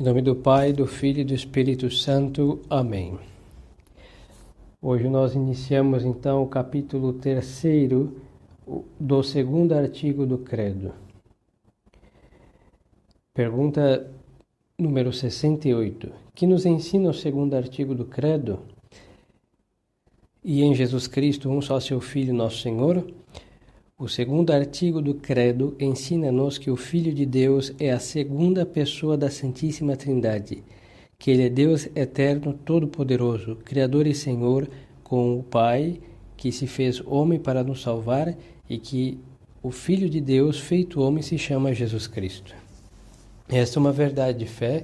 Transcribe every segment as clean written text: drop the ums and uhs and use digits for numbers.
Em nome do Pai, do Filho e do Espírito Santo. Amém. Hoje nós iniciamos então o capítulo 3º do segundo artigo do Credo. Pergunta número 68. Que nos ensina o segundo artigo do Credo? E em Jesus Cristo, um só seu Filho, nosso Senhor? O segundo artigo do Credo ensina-nos que o Filho de Deus é a segunda pessoa da Santíssima Trindade, que Ele é Deus eterno, todo-poderoso, Criador e Senhor, com o Pai, que se fez homem para nos salvar, e que o Filho de Deus, feito homem, se chama Jesus Cristo. Esta é uma verdade de fé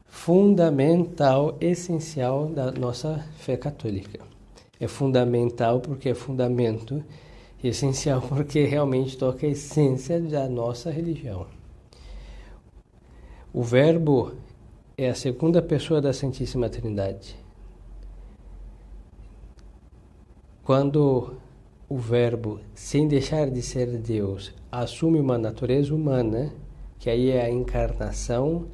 fundamental, essencial da nossa fé católica. É fundamental porque é fundamento, essencial porque realmente toca a essência da nossa religião. O Verbo é a segunda pessoa da Santíssima Trindade. Quando o Verbo, sem deixar de ser Deus, assume uma natureza humana, que aí é a encarnação,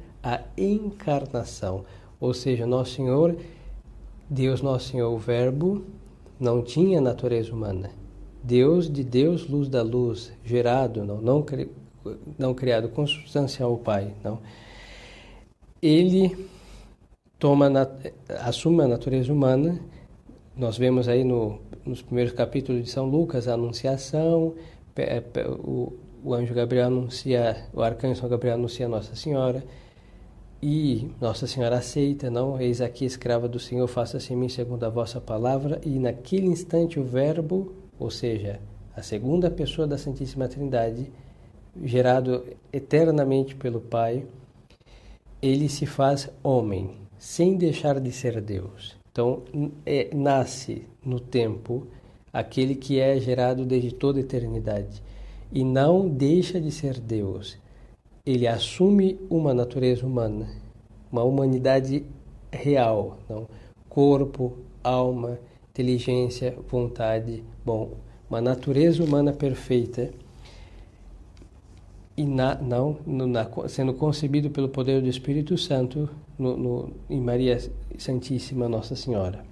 ou seja, Nosso Senhor, Deus Nosso Senhor, o Verbo, não tinha natureza humana. Deus de Deus, luz da luz, gerado, não criado, consubstancial ao Pai. Não. Ele assume a natureza humana. Nós vemos aí nos primeiros capítulos de São Lucas a Anunciação, o anjo Gabriel anuncia, o arcanjo São Gabriel anuncia a Nossa Senhora, e Nossa Senhora aceita, não? Eis aqui, escrava do Senhor, faça-se em mim segundo a vossa palavra, e naquele instante o Verbo, ou seja, a segunda pessoa da Santíssima Trindade, gerado eternamente pelo Pai, ele se faz homem, sem deixar de ser Deus. Então, nasce no tempo aquele que é gerado desde toda a eternidade, e não deixa de ser Deus. Ele assume uma natureza humana, uma humanidade real, não? Corpo, alma, inteligência, vontade, uma natureza humana perfeita, e sendo concebido pelo poder do Espírito Santo em Maria Santíssima Nossa Senhora.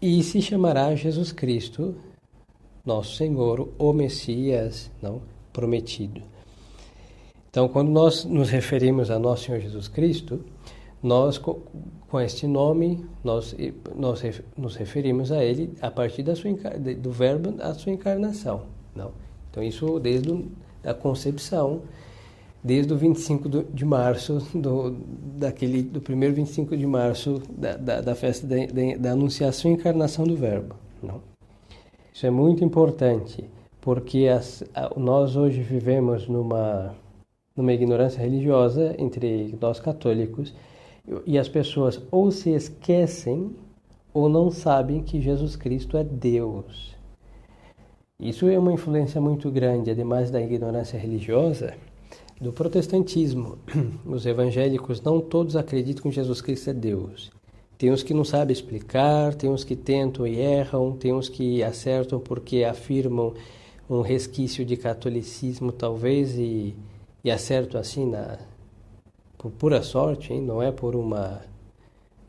E se chamará Jesus Cristo, nosso Senhor, o Messias, não prometido. Então, quando nós nos referimos a nosso Senhor Jesus Cristo, nós, com este nome, nós nos referimos a Ele a partir do Verbo, a sua encarnação. Não? Então, isso desde a concepção, desde o 25 de março, do primeiro 25 de março da festa da Anunciação e Encarnação do Verbo. Não? Isso é muito importante, porque nós hoje vivemos numa ignorância religiosa entre nós católicos, e as pessoas ou se esquecem ou não sabem que Jesus Cristo é Deus. Isso é uma influência muito grande, ademais da ignorância religiosa, do protestantismo. Os evangélicos não todos acreditam que Jesus Cristo é Deus. Tem uns que não sabem explicar, tem uns que tentam e erram, tem uns que acertam porque afirmam um resquício de catolicismo, talvez, e acertam assim por pura sorte, hein? Não é por uma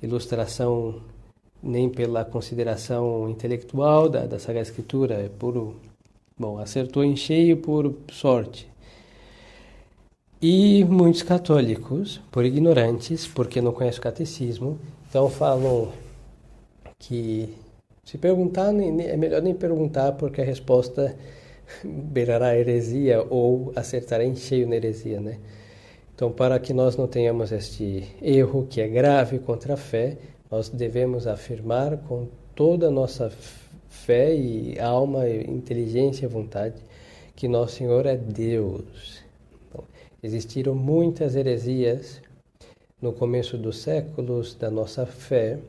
ilustração nem pela consideração intelectual da Sagrada Escritura, é acertou em cheio por sorte. E muitos católicos, por ignorantes, porque não conhecem o catecismo, então falam que se perguntar, é melhor nem perguntar, porque a resposta beirará a heresia ou acertará em cheio na heresia, né? Então, para que nós não tenhamos este erro que é grave contra a fé, nós devemos afirmar com toda a nossa fé e alma, e inteligência e vontade que Nosso Senhor é Deus. Então, existiram muitas heresias no começo dos séculos da nossa fé,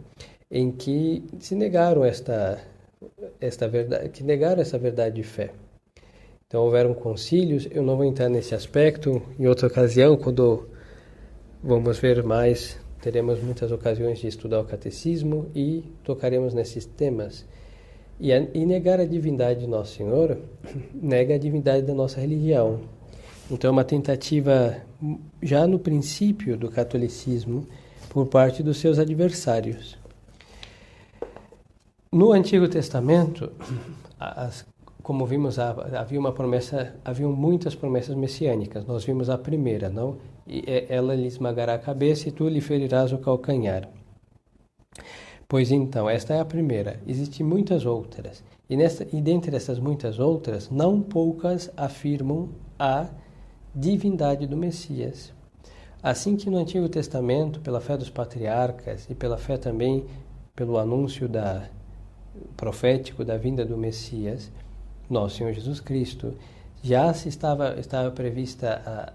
em que se negaram esta verdade, que negaram essa verdade de fé. Então houveram concílios, eu não vou entrar nesse aspecto, em outra ocasião, quando vamos ver mais, teremos muitas ocasiões de estudar o catecismo e tocaremos nesses temas. E negar a divindade de Nosso Senhor nega a divindade da nossa religião. Então, uma tentativa já no princípio do catolicismo por parte dos seus adversários. No Antigo Testamento, como vimos, haviam muitas promessas messiânicas. Nós vimos a primeira, não? Ela lhe esmagará a cabeça e tu lhe ferirás o calcanhar. Pois então, esta é a primeira. Existem muitas outras. E dentre essas muitas outras, não poucas afirmam a divindade do Messias. Assim que no Antigo Testamento, pela fé dos patriarcas e pela fé também pelo anúncio profético da vinda do Messias, nosso Senhor Jesus Cristo, já estava prevista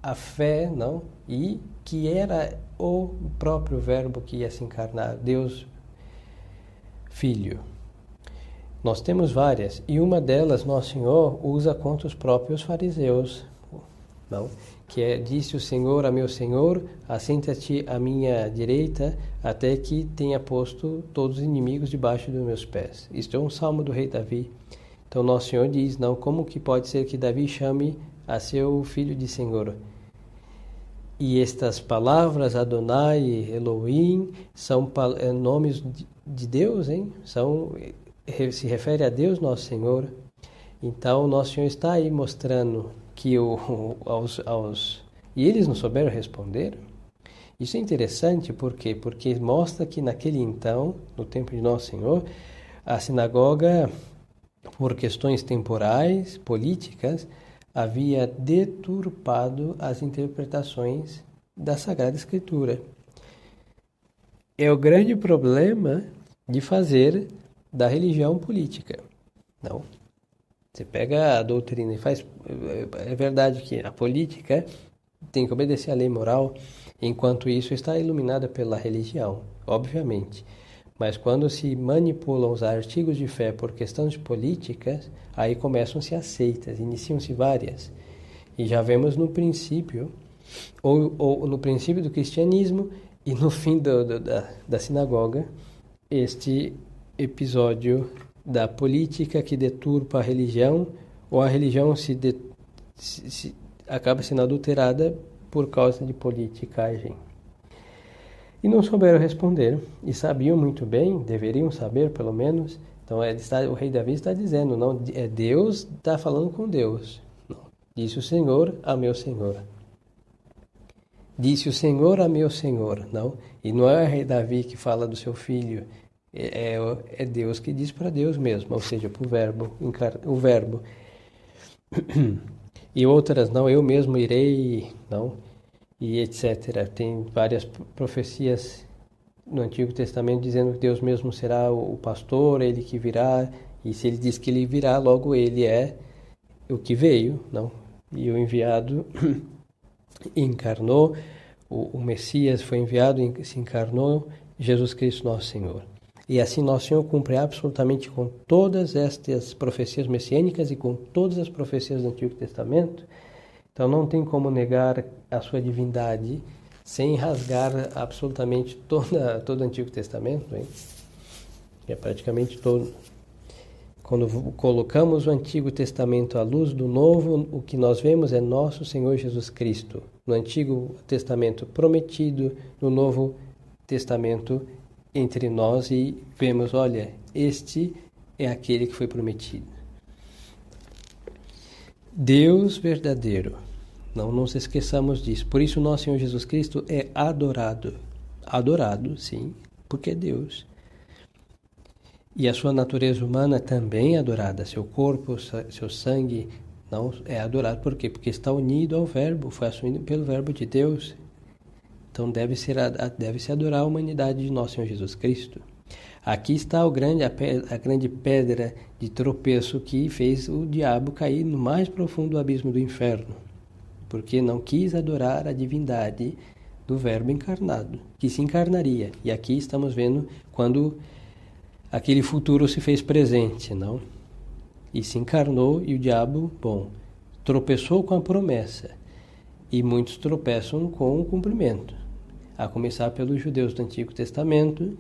a fé, não? E que era o próprio Verbo que ia se encarnar, Deus Filho. Nós temos várias, e uma delas, Nosso Senhor usa contra os próprios fariseus, não? Disse o Senhor a meu Senhor, assenta-te à minha direita, até que tenha posto todos os inimigos debaixo dos meus pés. Isto é um salmo do rei Davi. Então, Nosso Senhor diz, não, como que pode ser que Davi chame a seu filho de Senhor? E estas palavras, Adonai, Elohim, são nomes de Deus, hein? Se refere a Deus, Nosso Senhor. Então, Nosso Senhor está aí mostrando que e eles não souberam responder. Isso é interessante, por quê? Porque mostra que naquele então, no tempo de Nosso Senhor, a sinagoga, por questões temporais, políticas, havia deturpado as interpretações da Sagrada Escritura. É o grande problema de fazer da religião política. Não. Você pega a doutrina e faz... É verdade que a política tem que obedecer à lei moral, enquanto isso está iluminada pela religião, obviamente. Mas quando se manipulam os artigos de fé por questões políticas, aí começam-se as seitas, iniciam-se várias. E já vemos no princípio, ou no princípio do cristianismo e no fim da sinagoga, este episódio da política que deturpa a religião, ou a religião acaba sendo adulterada por causa de politicagem. E não souberam responder, e sabiam muito bem, deveriam saber pelo menos. Então o rei Davi está dizendo, não, Deus está falando com Deus. Não. Disse o Senhor a meu Senhor. Disse o Senhor a meu Senhor, não? E não é o rei Davi que fala do seu filho, é Deus que diz para Deus mesmo, ou seja, para o verbo. E outras, não, eu mesmo irei, não, e etc. Tem várias profecias no Antigo Testamento dizendo que Deus mesmo será o pastor, ele que virá, e se ele diz que ele virá, logo ele é o que veio, não? E o enviado encarnou, o Messias foi enviado e se encarnou, Jesus Cristo nosso Senhor. E assim Nosso Senhor cumpre absolutamente com todas estas profecias messiânicas e com todas as profecias do Antigo Testamento. Então não tem como negar a sua divindade sem rasgar absolutamente todo o Antigo Testamento, hein? É praticamente todo. Quando colocamos o Antigo Testamento à luz do Novo, o que nós vemos é nosso Senhor Jesus Cristo. No Antigo Testamento prometido, no Novo Testamento entre nós, e vemos, olha, este é aquele que foi prometido. Deus verdadeiro. Não nos esqueçamos disso. Por isso nosso Senhor Jesus Cristo é adorado. Adorado, sim, porque é Deus. E a sua natureza humana também é adorada. Seu corpo, seu sangue não é adorado. Por quê? Porque está unido ao Verbo, foi assumido pelo Verbo de Deus. Então deve-se adorar a humanidade de nosso Senhor Jesus Cristo. Aqui está a grande pedra de tropeço que fez o diabo cair no mais profundo abismo do inferno, porque não quis adorar a divindade do Verbo encarnado, que se encarnaria. E aqui estamos vendo quando aquele futuro se fez presente, não? E se encarnou, e o diabo, tropeçou com a promessa. E muitos tropeçam com o cumprimento. A começar pelos judeus do Antigo Testamento,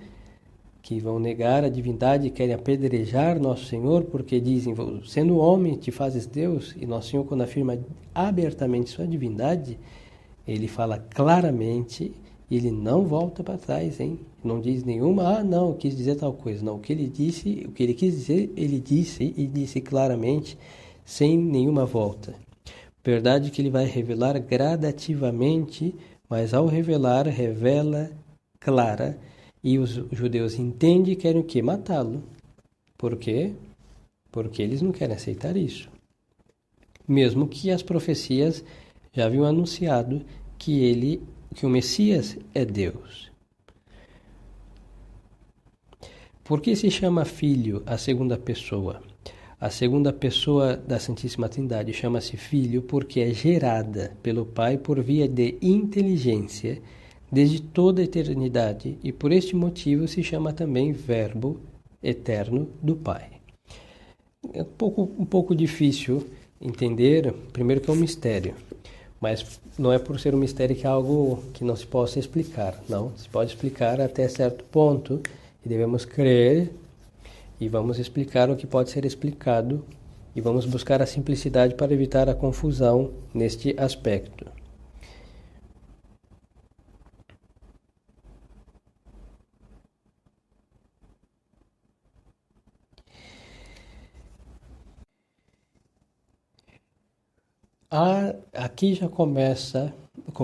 que vão negar a divindade e querem apedrejar Nosso Senhor, porque dizem, sendo homem, te fazes Deus, e Nosso Senhor, quando afirma abertamente sua divindade, ele fala claramente, e ele não volta para trás, hein? Não diz nenhuma, não, quis dizer tal coisa. Não, o que ele disse, o que ele quis dizer, ele disse, e disse claramente, sem nenhuma volta. Verdade que ele vai revelar gradativamente, mas ao revelar, revela clara, e os judeus entendem e querem o quê? Matá-lo. Por quê? Porque eles não querem aceitar isso. Mesmo que as profecias já haviam anunciado que o Messias é Deus. Por que se chama Filho a segunda pessoa? A segunda pessoa da Santíssima Trindade chama-se Filho porque é gerada pelo Pai por via de inteligência desde toda a eternidade, e por este motivo se chama também Verbo eterno do Pai. É um pouco difícil entender, primeiro que é um mistério, mas não é por ser um mistério que é algo que não se possa explicar, não. Se pode explicar até certo ponto, e devemos crer, e vamos explicar o que pode ser explicado, e vamos buscar a simplicidade para evitar a confusão neste aspecto. Aqui já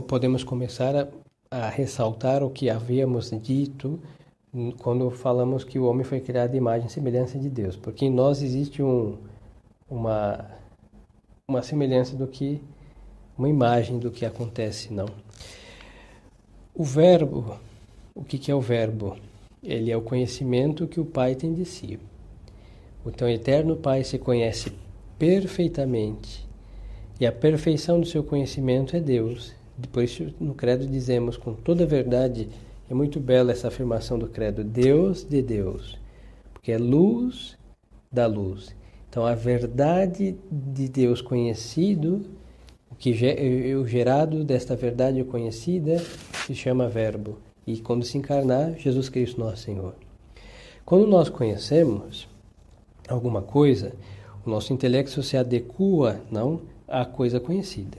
podemos começar a ressaltar o que havíamos dito quando falamos que o homem foi criado à imagem e semelhança de Deus, porque em nós existe uma semelhança uma imagem do que acontece, não? O verbo, o que é o verbo? Ele é o conhecimento que o Pai tem de si. Então, o eterno Pai se conhece perfeitamente, e a perfeição do seu conhecimento é Deus. Por isso, no credo dizemos com toda a verdade, é muito bela essa afirmação do credo, Deus de Deus, porque é luz da luz. Então, a verdade de Deus conhecido, o gerado desta verdade conhecida, se chama Verbo. E quando se encarnar, Jesus Cristo nosso Senhor. Quando nós conhecemos alguma coisa, o nosso intelecto se adequa, não, à coisa conhecida.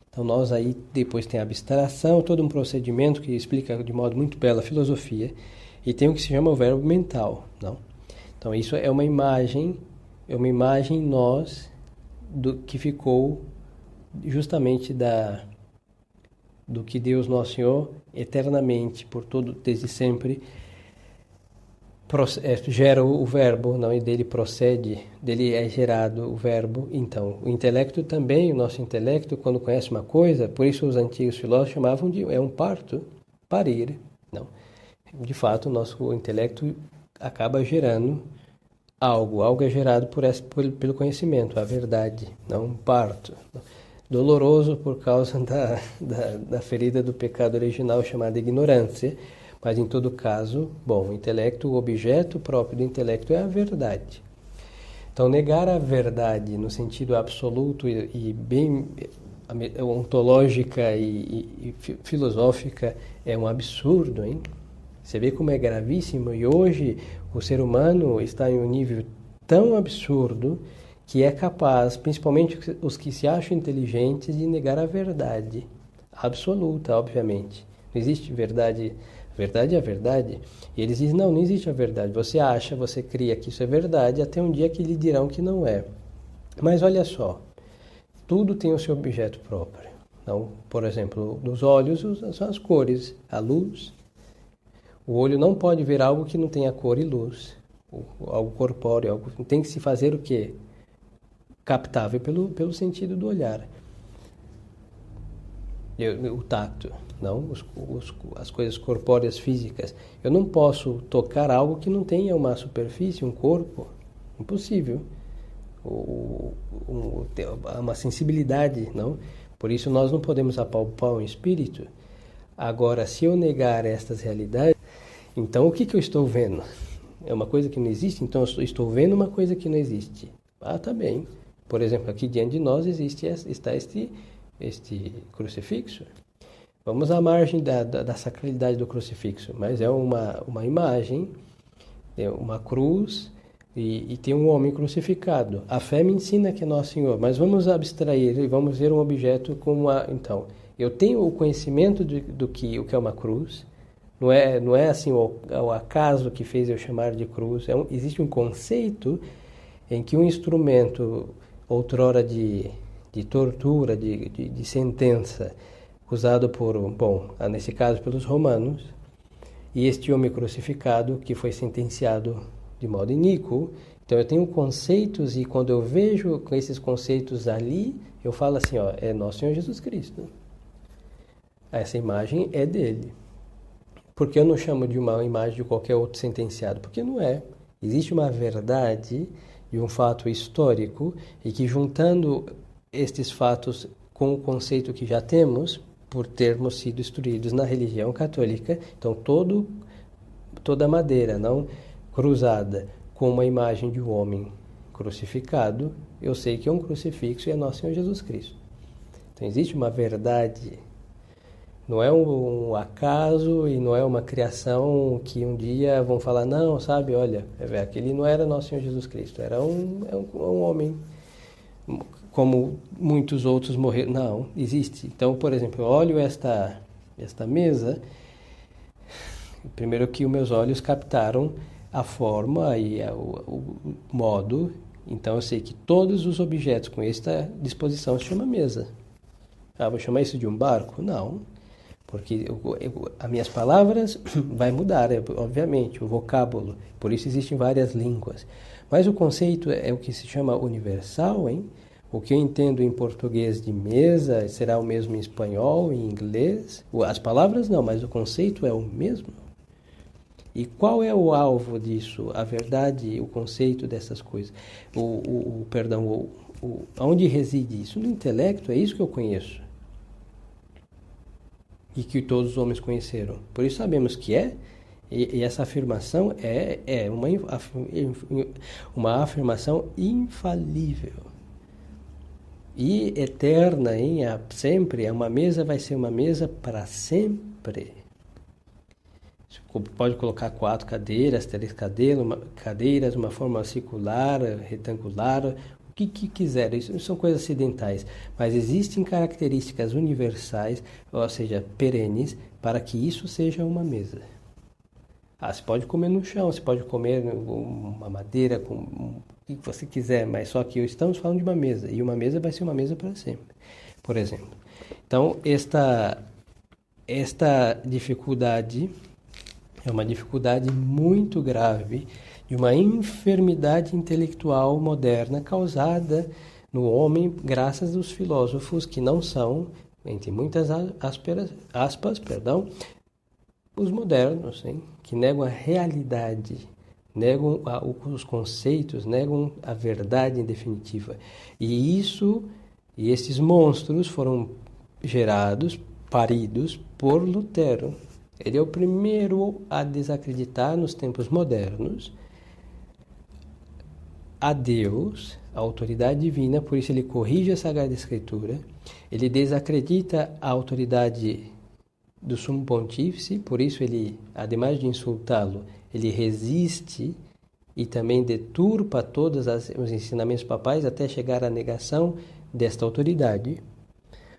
Então nós aí depois tem a abstração, todo um procedimento que explica de modo muito belo a filosofia, e tem o que se chama o verbo mental, não? Então isso é uma imagem em nós do que ficou justamente do que Deus Nosso Senhor eternamente, desde sempre, gera o verbo, não, e dele é gerado o verbo. Então, o intelecto também, o nosso intelecto, quando conhece uma coisa, por isso os antigos filósofos chamavam de um parto, parir, não. De fato, o nosso intelecto acaba gerando algo é gerado pelo conhecimento, a verdade, não um parto. Doloroso por causa da ferida do pecado original chamada ignorância, mas em todo caso, o intelecto, o objeto próprio do intelecto é a verdade. Então, negar a verdade no sentido absoluto e bem ontológica e filosófica é um absurdo, hein? Você vê como é gravíssimo, e hoje o ser humano está em um nível tão absurdo que é capaz, principalmente os que se acham inteligentes, de negar a verdade absoluta, obviamente. Não existe verdade. A verdade é a verdade. E eles dizem, não existe a verdade. Você acha, você cria que isso é verdade, até um dia que lhe dirão que não é. Mas olha só, tudo tem o seu objeto próprio. Então, por exemplo, nos olhos são as cores, a luz. O olho não pode ver algo que não tenha cor e luz. Algo corpóreo, algo tem que se fazer o quê? Captável pelo sentido do olhar. O tato, não? As coisas corpóreas físicas. Eu não posso tocar algo que não tenha uma superfície, um corpo. Impossível. Uma sensibilidade, não? Por isso nós não podemos apalpar um espírito. Agora, se eu negar estas realidades, então o que eu estou vendo? É uma coisa que não existe? Então eu estou vendo uma coisa que não existe. Tá bem. Por exemplo, aqui diante de nós está este crucifixo. Vamos à margem da sacralidade do crucifixo, mas é uma imagem, é uma cruz e tem um homem crucificado. A fé me ensina que é Nosso Senhor, mas vamos abstrair e vamos ver um objeto como então, eu tenho o conhecimento do que o que é uma cruz. Não é assim o acaso que fez eu chamar de cruz. Existe um conceito em que um instrumento outrora de tortura, de sentença, usado nesse caso pelos romanos, e este homem crucificado que foi sentenciado de modo iníquo. Então eu tenho conceitos, e quando eu vejo com esses conceitos ali, eu falo assim, é Nosso Senhor Jesus Cristo. Essa imagem é dele. Por que eu não chamo de uma imagem de qualquer outro sentenciado? Porque não é. Existe uma verdade de um fato histórico, e que juntando estes fatos com o conceito que já temos, por termos sido instruídos na religião católica, então toda madeira não cruzada com uma imagem de um homem crucificado, eu sei que é um crucifixo e é Nosso Senhor Jesus Cristo. Então existe uma verdade, não é um acaso e não é uma criação que um dia vão falar, não, sabe, olha, aquele não era Nosso Senhor Jesus Cristo, era um homem como muitos outros morreram. Não, existe. Então, por exemplo, eu olho esta mesa, primeiro que os meus olhos captaram a forma e o modo, então eu sei que todos os objetos com esta disposição se chama mesa. Vou chamar isso de um barco? Não, porque as minhas palavras vai mudar, obviamente, o vocábulo, por isso existem várias línguas. Mas o conceito é o que se chama universal, hein? O que eu entendo em português de mesa será o mesmo em espanhol, em inglês. As palavras não, mas o conceito é o mesmo. E qual é o alvo disso? A verdade, o conceito dessas coisas. Onde reside isso? No intelecto, é isso que eu conheço. E que todos os homens conheceram. Por isso sabemos que e essa afirmação é uma afirmação infalível. E eterna, hein? Sempre, uma mesa vai ser uma mesa para sempre. Pode colocar 4 cadeiras, 3 cadeiras, uma forma circular, retangular, o que quiser. Isso são coisas acidentais. Mas existem características universais, ou seja, perenes, para que isso seja uma mesa. Você pode comer no chão, você pode comer uma madeira, com o que você quiser, mas só que estamos falando de uma mesa, e uma mesa vai ser uma mesa para sempre, por exemplo. Então, esta dificuldade é uma dificuldade muito grave de uma enfermidade intelectual moderna causada no homem graças aos filósofos que não são, entre muitas aspas, os modernos, hein? Que negam a realidade, negam os conceitos, negam a verdade em definitiva. E esses monstros foram paridos por Lutero. Ele é o primeiro a desacreditar nos tempos modernos a Deus, a autoridade divina, por isso ele corrige a Sagrada Escritura, ele desacredita a autoridade do Sumo Pontífice, por isso ele, ademais de insultá-lo, ele resiste e também deturpa todos os ensinamentos papais até chegar à negação desta autoridade.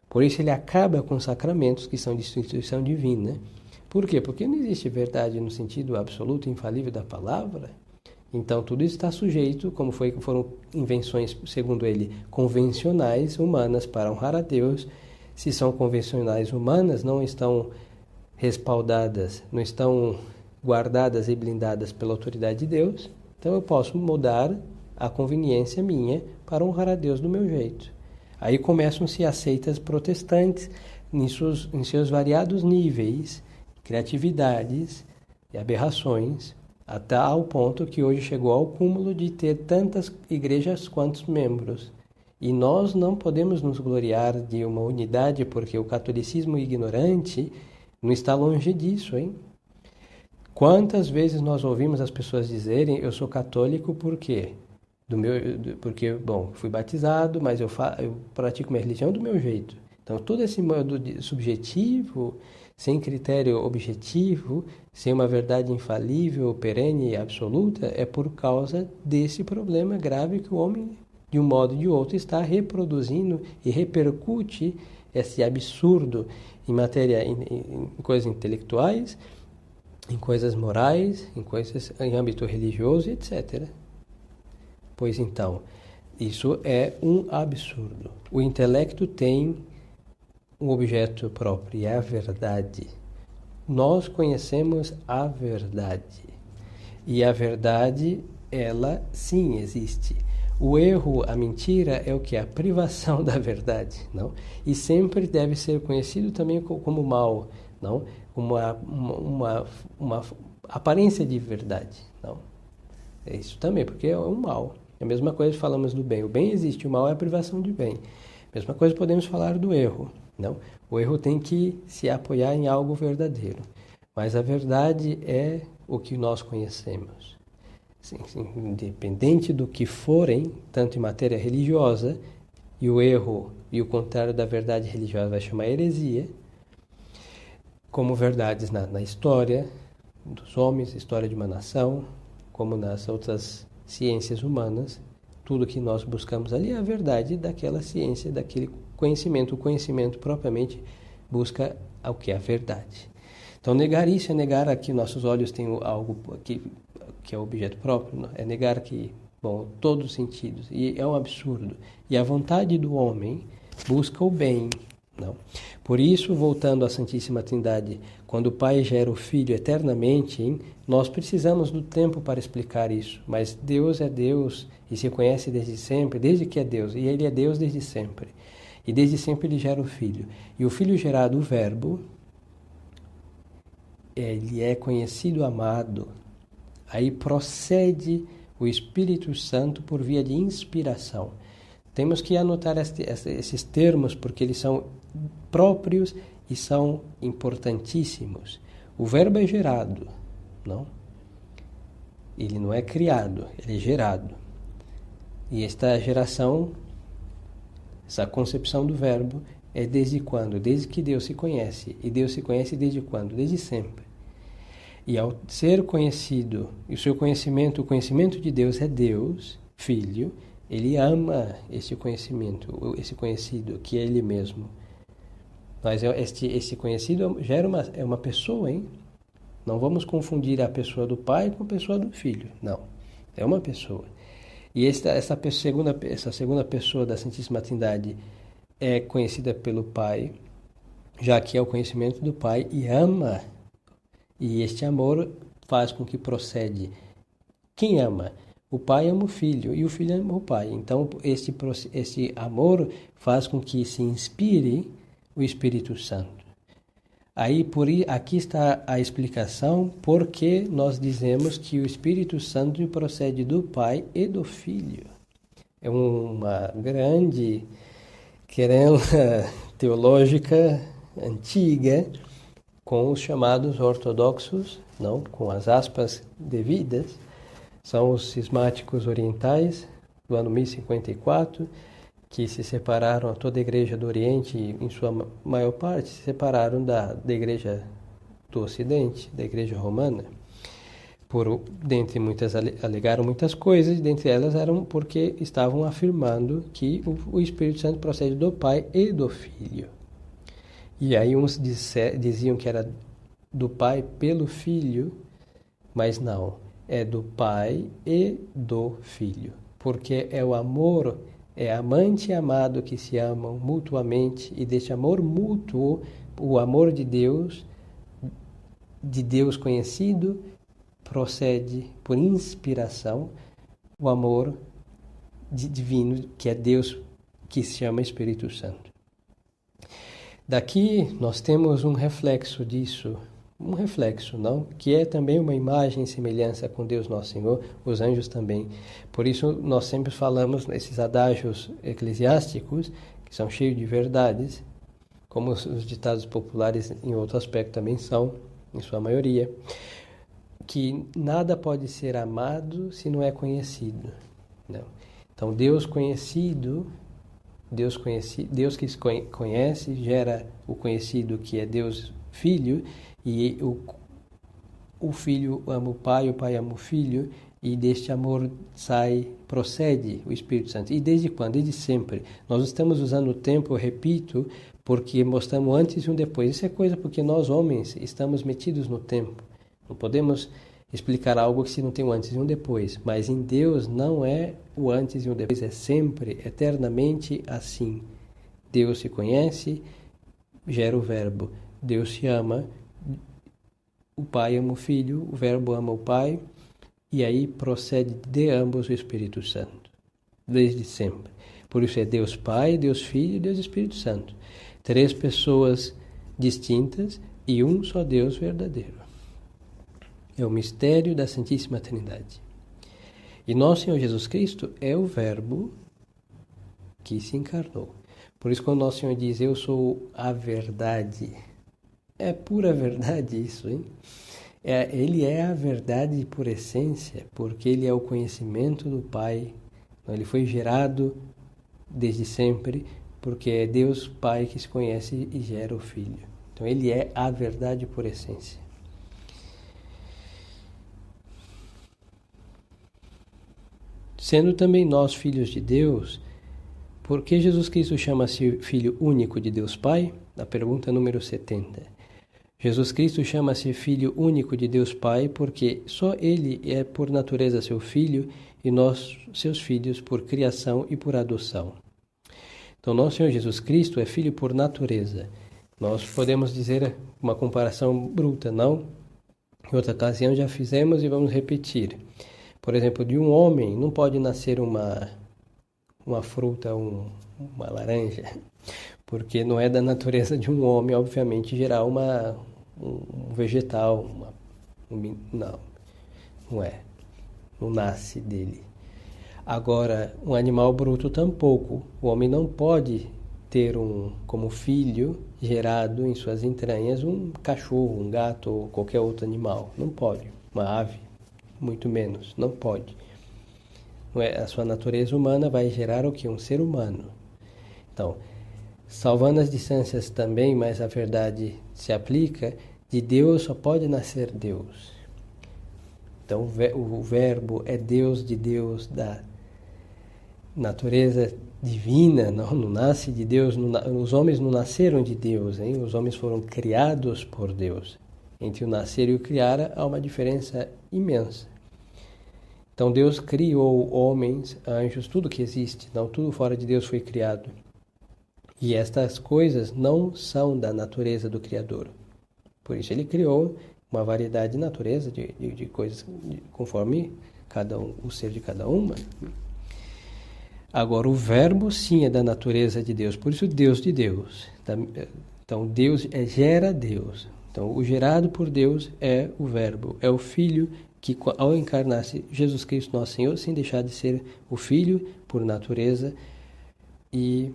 Por isso ele acaba com os sacramentos que são de instituição divina. Por quê? Porque não existe verdade no sentido absoluto e infalível da palavra. Então tudo isso está sujeito, como foram invenções, segundo ele, convencionais, humanas, para honrar a Deus. Se são convencionais humanas, não estão respaldadas, não estão guardadas e blindadas pela autoridade de Deus, então eu posso mudar a conveniência minha para honrar a Deus do meu jeito. Aí começam-se as seitas protestantes em seus variados níveis, criatividades e aberrações, até ao ponto que hoje chegou ao cúmulo de ter tantas igrejas quantos membros. E nós não podemos nos gloriar de uma unidade, porque o catolicismo ignorante não está longe disso, hein? Quantas vezes nós ouvimos as pessoas dizerem, eu sou católico por quê? Porque, fui batizado, mas eu pratico minha religião do meu jeito. Então, todo esse modo subjetivo, sem critério objetivo, sem uma verdade infalível, perene e absoluta, é por causa desse problema grave que o homem, de um modo ou de outro, está reproduzindo e repercute esse absurdo em matéria, em coisas intelectuais, em coisas morais, em coisas em âmbito religioso, etc. Pois então, isso é um absurdo. O intelecto tem um objeto próprio, e é a verdade. Nós conhecemos a verdade. E a verdade, ela sim existe. O erro, a mentira, é o que? A privação da verdade, não? E sempre deve ser conhecido também como mal, não? Uma aparência de verdade, não? É isso também, porque é um mal. É a mesma coisa que falamos do bem. O bem existe, o mal é a privação de bem. Mesma coisa podemos falar do erro, não? O erro tem que se apoiar em algo verdadeiro. Mas a verdade é o que nós conhecemos. Independente do que forem, tanto em matéria religiosa, e o erro e o contrário da verdade religiosa vai chamar heresia, como verdades na história dos homens, história de uma nação, como nas outras ciências humanas, tudo que nós buscamos ali é a verdade daquela ciência, daquele conhecimento. O conhecimento propriamente busca o que é a verdade. Então, negar isso é negar que nossos olhos têm algo que é o objeto próprio, não? É negar que, bom, todos os sentidos, e é um absurdo. E a vontade do homem busca o bem, não? Por isso, voltando à Santíssima Trindade, quando o Pai gera o Filho eternamente, nós precisamos do tempo para explicar isso, mas Deus é Deus e se conhece desde sempre, desde que é Deus, e Ele é Deus desde sempre. E desde sempre Ele gera o Filho. E o Filho gerado, o Verbo, ele é conhecido, amado. Aí procede o Espírito Santo por via de inspiração. Temos que anotar esses termos porque eles são próprios e são importantíssimos. O Verbo é gerado, não? Ele não é criado, ele é gerado. E esta geração, essa concepção do Verbo é desde quando? Desde que Deus se conhece. E Deus se conhece desde quando? Desde sempre. E ao ser conhecido, e o seu conhecimento, o conhecimento de Deus é Deus, Filho, ele ama esse conhecimento, esse conhecido, que é ele mesmo. Mas esse conhecido é uma pessoa, hein? Não vamos confundir a pessoa do Pai com a pessoa do Filho. Não, é uma pessoa. E essa segunda pessoa da Santíssima Trindade é conhecida pelo Pai, já que é o conhecimento do Pai, e ama. E este amor faz com que procede. Quem ama? O Pai ama o Filho e o Filho ama o Pai. Então, esse amor faz com que se inspire o Espírito Santo. Aqui está a explicação por que nós dizemos que o Espírito Santo procede do Pai e do Filho. É uma grande querela teológica antiga, com os chamados ortodoxos, não, com as aspas devidas, são os cismáticos orientais do ano 1054, que se separaram, toda a igreja do Oriente, em sua maior parte, se separaram da igreja do Ocidente, da igreja romana. Dentre muitas, alegaram muitas coisas, dentre elas eram porque estavam afirmando que o Espírito Santo procede do Pai e do Filho. E aí uns diziam que era do Pai pelo Filho, mas não, é do Pai e do Filho. Porque é o amor, é amante e amado que se amam mutuamente, e deste amor mútuo, o amor de Deus conhecido, procede por inspiração, o amor divino, que é Deus, que se chama Espírito Santo. Daqui nós temos um reflexo disso, não? Que é também uma imagem e semelhança com Deus Nosso Senhor, os anjos também. Por isso nós sempre falamos nesses adágios eclesiásticos, que são cheios de verdades, como os ditados populares em outro aspecto também são, em sua maioria, que nada pode ser amado se não é conhecido. Não. Então Deus conhecido Deus que se conhece gera o conhecido, que é Deus Filho, e o Filho ama o Pai ama o Filho, e deste amor procede o Espírito Santo. E desde quando? Desde sempre. Nós estamos usando o tempo, eu repito, porque mostramos antes e um depois. Isso é coisa porque nós, homens, estamos metidos no tempo. Não podemos explicar algo que se não tem um antes e um depois. Mas em Deus não é o antes e o depois, é sempre, eternamente assim. Deus se conhece, gera o verbo. Deus se ama, o Pai ama o Filho, o verbo ama o Pai, e aí procede de ambos o Espírito Santo, desde sempre. Por isso é Deus Pai, Deus Filho e Deus Espírito Santo. 3 pessoas distintas e um só Deus verdadeiro. É o mistério da Santíssima Trindade. E nosso Senhor Jesus Cristo é o Verbo que se encarnou. Por isso, quando nosso Senhor diz, eu sou a verdade, é pura verdade isso, hein? Ele é a verdade por essência, porque ele é o conhecimento do Pai. Ele foi gerado desde sempre, porque é Deus Pai que se conhece e gera o Filho. Então, ele é a verdade por essência. Sendo também nós filhos de Deus, por que Jesus Cristo chama-se Filho único de Deus Pai? A pergunta número 70. Jesus Cristo chama-se Filho único de Deus Pai porque só Ele é por natureza seu Filho e nós seus filhos por criação e por adoção. Então, nosso Senhor Jesus Cristo é Filho por natureza. Nós podemos dizer uma comparação bruta, não? Em outra ocasião já fizemos e vamos repetir. Por exemplo, de um homem não pode nascer uma fruta, uma laranja, porque não é da natureza de um homem, obviamente, gerar um vegetal. Não é. Não nasce dele. Agora, um animal bruto tampouco. O homem não pode ter como filho gerado em suas entranhas um cachorro, um gato ou qualquer outro animal. Não pode. Uma ave, muito menos. Não pode. Não é? A sua natureza humana vai gerar o que? Um ser humano. Então, salvando as distâncias também, mas a verdade se aplica, de Deus só pode nascer Deus. Então, o verbo é Deus de Deus, da natureza divina, não nasce de Deus. Os homens não nasceram de Deus, hein? Os homens foram criados por Deus. Entre o nascer e o criar há uma diferença imensa. Então, Deus criou homens, anjos, tudo que existe, não tudo fora de Deus foi criado. E estas coisas não são da natureza do Criador. Por isso ele criou uma variedade de natureza, de coisas conforme o ser de cada uma. Agora, o verbo sim é da natureza de Deus, por isso Deus de Deus. Então, Deus gera Deus. Então, o gerado por Deus é o verbo, é o Filho que, ao encarnar-se Jesus Cristo nosso Senhor, sem deixar de ser o Filho por natureza e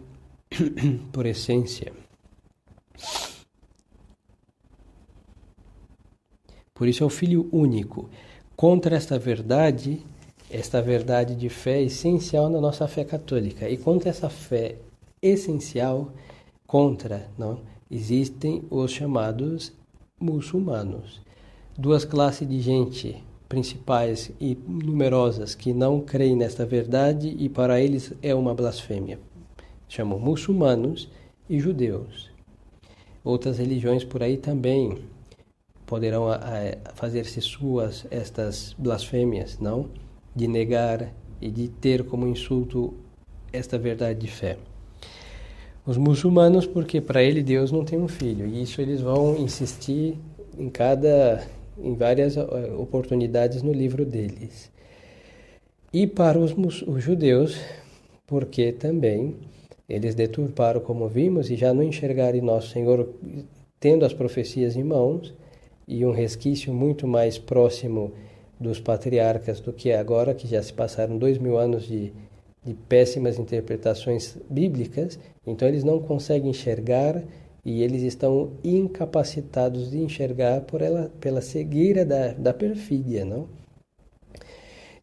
por essência. Por isso é o Filho único. Contra esta verdade de fé essencial na nossa fé católica. E contra essa fé essencial, existem os chamados muçulmanos. 2 classes de gente principais e numerosas que não creem nesta verdade e para eles é uma blasfêmia. Chamam muçulmanos e judeus. Outras religiões por aí também poderão fazer-se suas estas blasfêmias, não? De negar e de ter como insulto esta verdade de fé. Os muçulmanos, porque para ele Deus não tem um filho, e isso eles vão insistir em várias oportunidades no livro deles. E para os judeus, porque também eles deturparam, como vimos, e já não enxergaram Nosso Senhor tendo as profecias em mãos, e um resquício muito mais próximo dos patriarcas do que agora, que já se passaram 2000 anos de péssimas interpretações bíblicas, então eles não conseguem enxergar e eles estão incapacitados de enxergar pela cegueira da perfídia, não?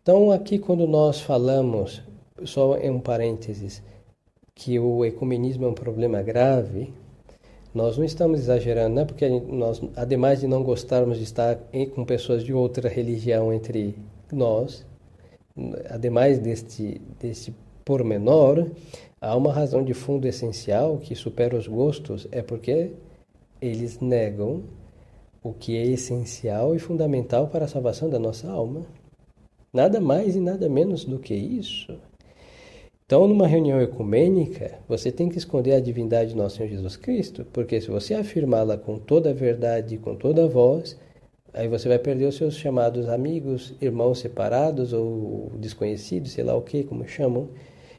Então aqui quando nós falamos, só em um parênteses, que o ecumenismo é um problema grave, nós não estamos exagerando, não é porque nós, ademais de não gostarmos de estar com pessoas de outra religião entre nós, ademais deste pormenor, há uma razão de fundo essencial que supera os gostos, é porque eles negam o que é essencial e fundamental para a salvação da nossa alma. Nada mais e nada menos do que isso. Então, numa reunião ecumênica, você tem que esconder a divindade de nosso Senhor Jesus Cristo, porque se você afirmá-la com toda a verdade, com toda a voz, aí você vai perder os seus chamados amigos, irmãos separados ou desconhecidos, sei lá o que, como chamam.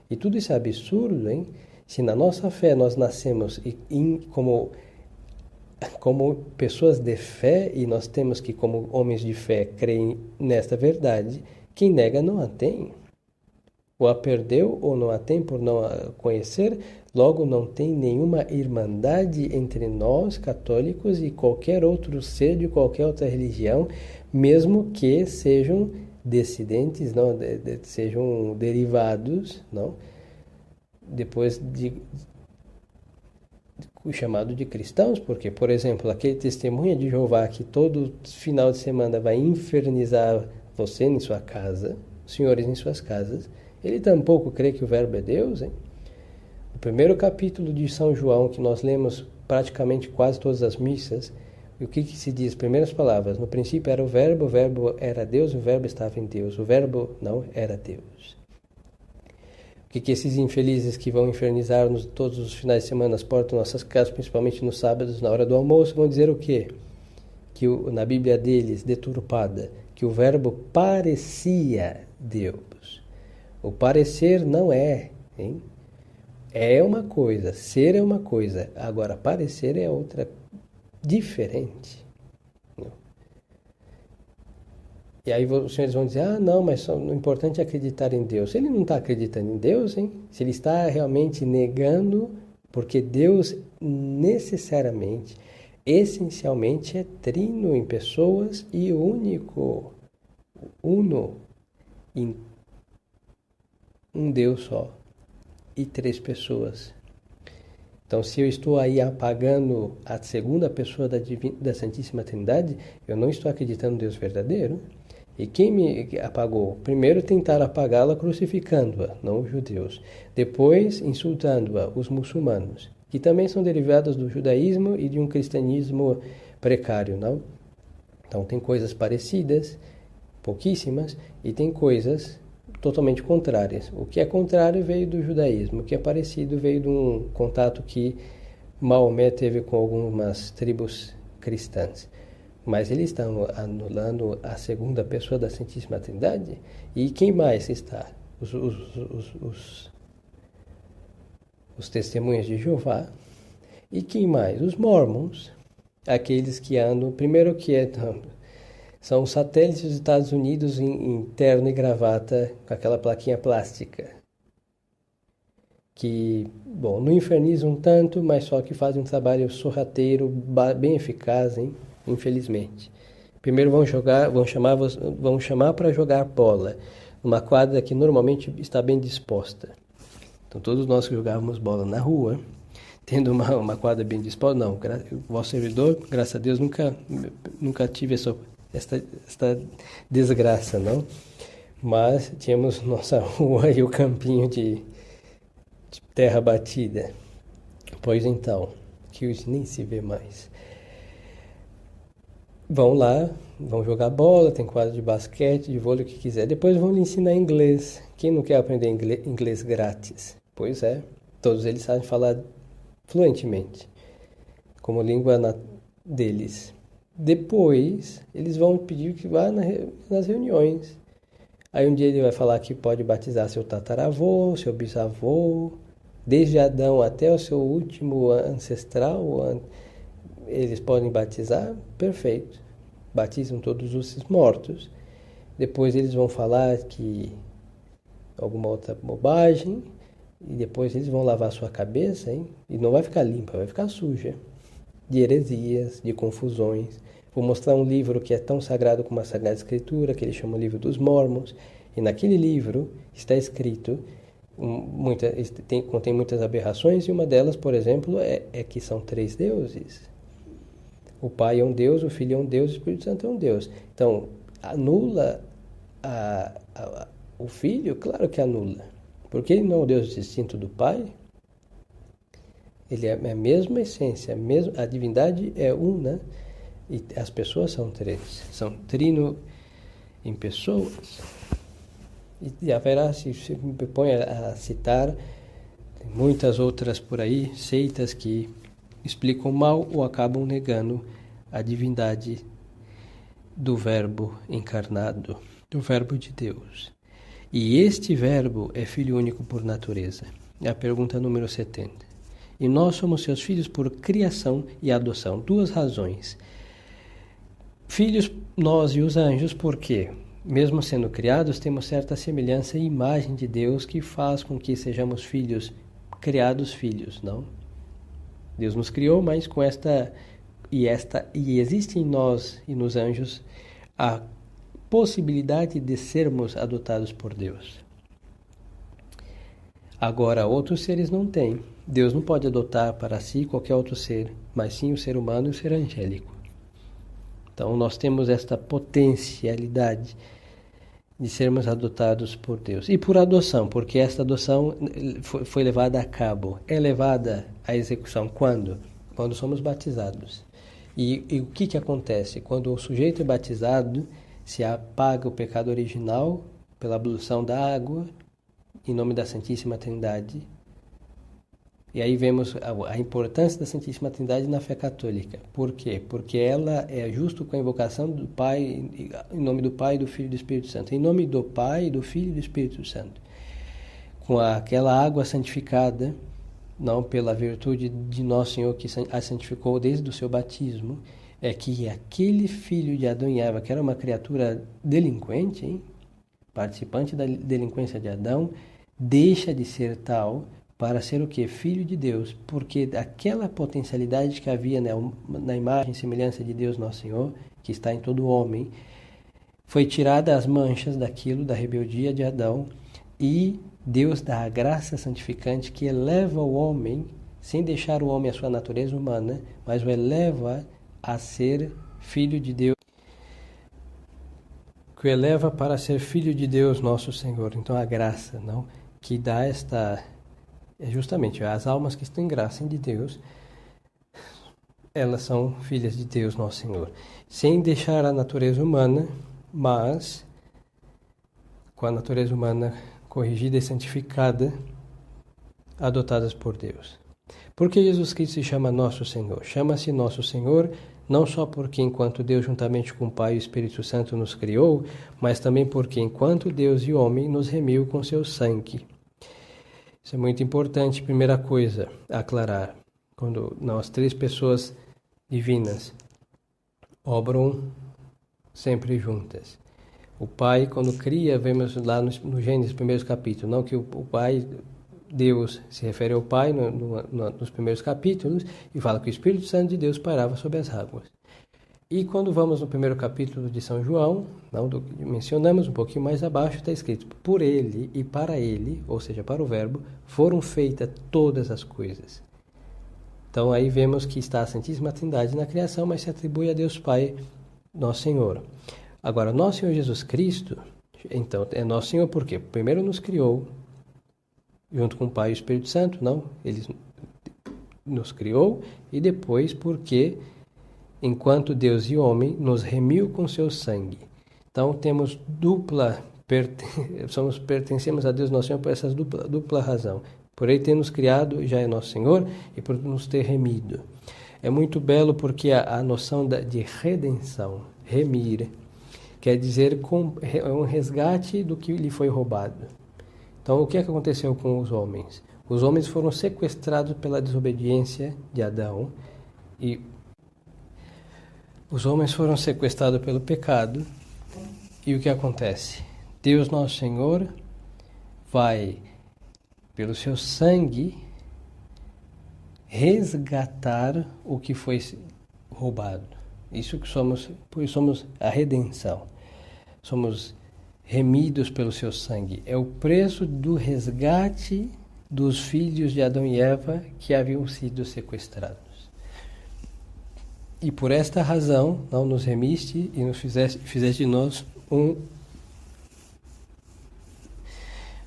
E tudo isso é absurdo, hein? Se na nossa fé nós nascemos como pessoas de fé e nós temos que, como homens de fé, crer nesta verdade, quem nega não a tem. Ou a perdeu ou não a tem por não a conhecer, logo não tem nenhuma irmandade entre nós, católicos, e qualquer outro ser de qualquer outra religião, mesmo que sejam dissidentes, não, sejam derivados, não, depois o chamado de cristãos, porque, por exemplo, aquele testemunha de Jeová que todo final de semana vai infernizar você em sua casa, os senhores em suas casas, ele tampouco crê que o Verbo é Deus, hein? O primeiro capítulo de São João, que nós lemos praticamente quase todas as missas, o que se diz? Primeiras palavras, no princípio era o Verbo era Deus, o Verbo estava em Deus, o Verbo não era Deus. O que esses infelizes que vão infernizar-nos todos os finais de semana às portas de nossas casas, principalmente nos sábados, na hora do almoço, vão dizer o quê? Que na Bíblia deles, deturpada, que o Verbo parecia Deus. O parecer não é, hein? É uma coisa, ser é uma coisa, agora parecer é outra, diferente. E aí os senhores vão dizer, não, mas o importante é acreditar em Deus. Ele não está acreditando em Deus, hein? Se ele está realmente negando, porque Deus necessariamente, essencialmente é trino em pessoas e único, uno, em um Deus só e três pessoas. Então, se eu estou aí apagando a segunda pessoa da Santíssima Trindade, eu não estou acreditando no Deus verdadeiro. E quem me apagou? Primeiro tentaram apagá-la crucificando-a, não os judeus. Depois insultando-a, os muçulmanos, que também são derivados do judaísmo e de um cristianismo precário, não? Então, tem coisas parecidas, pouquíssimas, e tem coisas totalmente contrárias. O que é contrário veio do judaísmo, o que é parecido veio de um contato que Maomé teve com algumas tribos cristãs. Mas eles estão anulando a segunda pessoa da Santíssima Trindade. E quem mais está? Os testemunhas de Jeová. E quem mais? Os mormons. Aqueles que andam, primeiro que são os satélites dos Estados Unidos em terno e gravata, com aquela plaquinha plástica. Que, bom, não infernizam tanto, mas só que fazem um trabalho sorrateiro, bem eficaz, hein? Infelizmente. Primeiro vão chamar para jogar bola, numa quadra que normalmente está bem disposta. Então, todos nós que jogávamos bola na rua, tendo uma quadra bem disposta, não, vosso servidor, graças a Deus, nunca tive esta desgraça, não? Mas tínhamos nossa rua e o campinho de terra batida. Pois então, que hoje nem se vê mais. Vão lá, vão jogar bola, tem quadro de basquete, de vôlei, o que quiser. Depois vão lhe ensinar inglês. Quem não quer aprender inglês grátis? Pois é, todos eles sabem falar fluentemente, como língua deles. Depois, eles vão pedir que vá nas reuniões. Aí um dia ele vai falar que pode batizar seu tataravô, seu bisavô, desde Adão até o seu último ancestral, eles podem batizar, perfeito. Batizam todos os mortos. Depois eles vão falar que alguma outra bobagem, e depois eles vão lavar sua cabeça, hein? E não vai ficar limpa, vai ficar suja. De heresias, de confusões. Vou mostrar um livro que é tão sagrado como a Sagrada Escritura, que eles chamam o livro dos Mormons. E naquele livro está escrito contém muitas aberrações, e uma delas, por exemplo, é que são 3 deuses. O Pai é um Deus, o Filho é um Deus, o Espírito Santo é um Deus. Então, anula o Filho? Claro que anula. Porque ele não é um Deus distinto do Pai. Ele é a mesma essência, a divindade é una, e as pessoas são 3. São trino em pessoas. E haverá, se me põe a citar, muitas outras por aí, seitas que explicam mal ou acabam negando a divindade do Verbo encarnado, do Verbo de Deus. E este Verbo é Filho único por natureza. É a pergunta número 70. E nós somos seus filhos por criação e adoção. 2 razões. Filhos, nós e os anjos, por quê? Mesmo sendo criados, temos certa semelhança e imagem de Deus que faz com que sejamos filhos, criados filhos, não? Deus nos criou, mas com e existe em nós e nos anjos a possibilidade de sermos adotados por Deus. Agora, outros seres não têm. Deus não pode adotar para si qualquer outro ser, mas sim o ser humano e o ser angélico. Então, nós temos esta potencialidade de sermos adotados por Deus. E por adoção, porque esta adoção foi levada a cabo. É levada à execução quando? Quando somos batizados. E o que acontece? Quando o sujeito é batizado, se apaga o pecado original pela ablução da água, em nome da Santíssima Trindade. E aí vemos a importância da Santíssima Trindade na fé católica. Por quê? Porque ela é justo com a invocação do Pai, em nome do Pai, do Filho e do Espírito Santo. Em nome do Pai, do Filho e do Espírito Santo. Com aquela água santificada, não pela virtude de Nosso Senhor que a santificou desde o seu batismo, é que aquele filho de Adão e Eva, que era uma criatura delinquente, hein? Participante da delinquência de Adão, deixa de ser tal para ser o quê? Filho de Deus, porque aquela potencialidade que havia na imagem e semelhança de Deus Nosso Senhor, que está em todo homem, foi tirada as manchas daquilo, da rebeldia de Adão, e Deus dá a graça santificante que eleva o homem, sem deixar o homem a sua natureza humana, mas o eleva a ser filho de Deus, que o eleva para ser filho de Deus Nosso Senhor. Então a graça, não, que dá esta... É justamente as almas que estão em graça de Deus, elas são filhas de Deus Nosso Senhor. Sem deixar a natureza humana, mas com a natureza humana corrigida e santificada, adotadas por Deus. Por que Jesus Cristo se chama Nosso Senhor? Chama-se Nosso Senhor não só porque enquanto Deus juntamente com o Pai e o Espírito Santo nos criou, mas também porque enquanto Deus e homem nos remiu com seu sangue. Isso é muito importante, primeira coisa a aclarar. Quando nós 3 pessoas divinas obram sempre juntas. O Pai, quando cria, vemos lá no Gênesis, primeiros capítulos, não que o Pai, Deus, se refere ao Pai nos primeiros capítulos e fala que o Espírito Santo de Deus pairava sobre as águas. E quando vamos no primeiro capítulo de São João, mencionamos um pouquinho mais abaixo, está escrito, por ele e para ele, ou seja, para o Verbo, foram feitas todas as coisas. Então aí vemos que está a Santíssima Trindade na criação, mas se atribui a Deus Pai, Nosso Senhor. Agora, Nosso Senhor Jesus Cristo, então, é Nosso Senhor por quê? Primeiro nos criou, junto com o Pai e o Espírito Santo, não, Ele nos criou, e depois porque... enquanto Deus e homem nos remiu com seu sangue. Então temos pertencemos a Deus Nosso Senhor por essa dupla razão. Por Ele ter nos criado, já é Nosso Senhor, e por nos ter remido. É muito belo porque a noção de redenção, remir, quer dizer um resgate do que lhe foi roubado. Então o que aconteceu com os homens? Os homens foram sequestrados pela desobediência de Adão e os homens foram sequestrados pelo pecado, e o que acontece? Deus Nosso Senhor vai, pelo seu sangue, resgatar o que foi roubado. Isso que somos a redenção. Somos remidos pelo seu sangue. É o preço do resgate dos filhos de Adão e Eva que haviam sido sequestrados. E por esta razão não nos remiste e nos fizeste de nós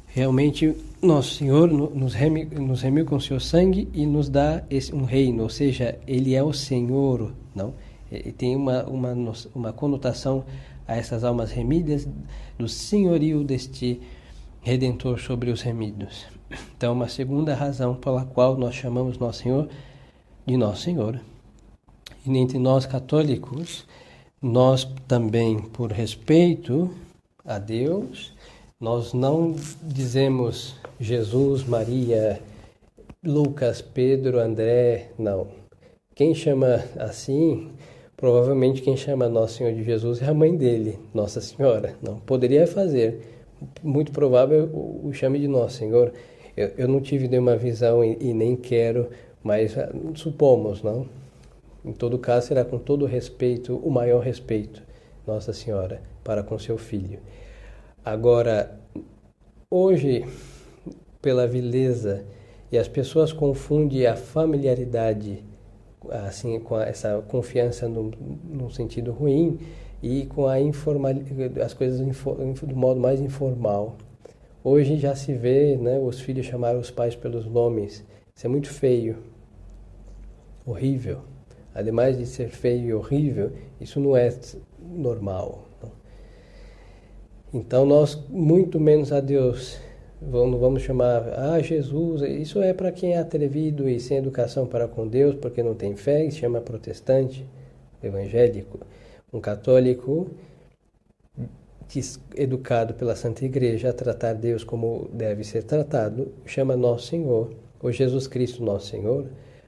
realmente nosso Senhor nos remiu com o seu sangue e nos dá um reino, ou seja, Ele é o Senhor, não? Ele tem uma conotação a essas almas remidas do senhorio deste Redentor sobre os remidos. Então, uma segunda razão pela qual nós chamamos Nosso Senhor de Nosso Senhor. E entre nós católicos, nós também, por respeito a Deus, nós não dizemos Jesus, Maria, Lucas, Pedro, André, não. Quem chama assim, provavelmente quem chama Nosso Senhor de Jesus é a mãe dele, Nossa Senhora. Não poderia fazer. Muito provável o chame de Nosso Senhor. Eu não tive nenhuma visão e nem quero, mas supomos, não? Em todo caso, será com todo respeito, o maior respeito, Nossa Senhora, para com seu filho. Agora, hoje, pela vileza, e as pessoas confundem a familiaridade, assim, com essa confiança no sentido ruim, e com a as coisas do modo mais informal. Hoje já se vê, né, os filhos chamarem os pais pelos nomes. Isso é muito feio, horrível. Ademais de ser feio e horrível, isso não é normal. Não? Então nós, muito menos a Deus, não vamos chamar Jesus. Isso é para quem é atrevido e sem educação para com Deus, porque não tem fé, se chama protestante, evangélico. Um católico educado pela Santa Igreja a tratar Deus como deve ser tratado, chama Nosso Senhor, ou Jesus Cristo Nosso Senhor.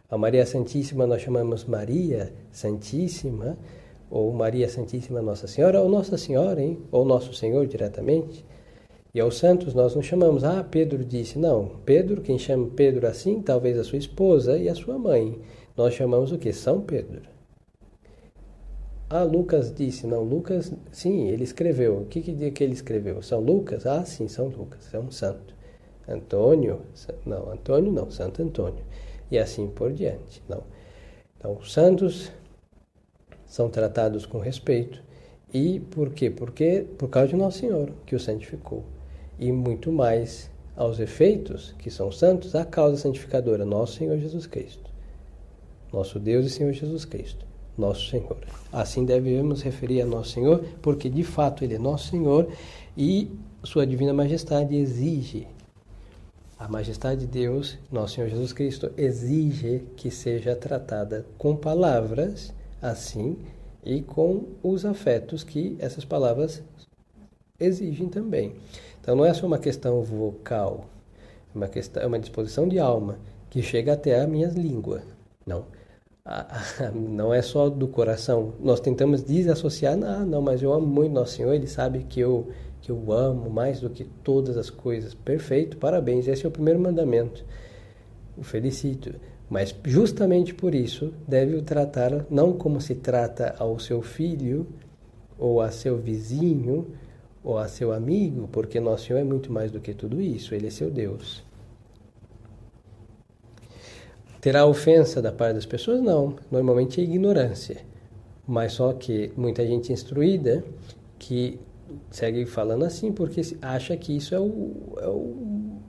A Maria Santíssima nós chamamos Maria Santíssima, ou Maria Santíssima Nossa Senhora, ou Nossa Senhora, hein? Ou Nosso Senhor diretamente. E aos santos nós não chamamos, Pedro disse. Não, Pedro, quem chama Pedro assim, talvez a sua esposa e a sua mãe. Nós chamamos o quê? São Pedro. Lucas disse. Não, Lucas, sim, ele escreveu. O que ele escreveu? São Lucas? Sim, São Lucas, é um santo. Antônio? Não, Antônio não, Santo Antônio. E assim por diante. Não. Então, os santos são tratados com respeito. E por quê? Porque por causa de Nosso Senhor, que o santificou. E muito mais aos efeitos, que são santos, a causa santificadora, Nosso Senhor Jesus Cristo. Nosso Deus e Senhor Jesus Cristo. Nosso Senhor. Assim devemos referir a Nosso Senhor, porque de fato Ele é Nosso Senhor e Sua Divina Majestade exige. A majestade de Deus, Nosso Senhor Jesus Cristo, exige que seja tratada com palavras assim e com os afetos que essas palavras exigem também. Então não é só uma questão vocal, é uma disposição de alma que chega até a minha língua. Não. Não é só do coração. Nós tentamos desassociar, não, mas eu amo muito Nosso Senhor, Ele sabe que eu amo mais do que todas as coisas. Perfeito, parabéns, esse é o primeiro mandamento. O felicito. Mas justamente por isso deve o tratar não como se trata ao seu filho, ou a seu vizinho, ou a seu amigo, porque Nosso Senhor é muito mais do que tudo isso, Ele é seu Deus. Terá ofensa da parte das pessoas? Não, normalmente é ignorância. Mas só que muita gente instruída que segue falando assim porque acha que isso é o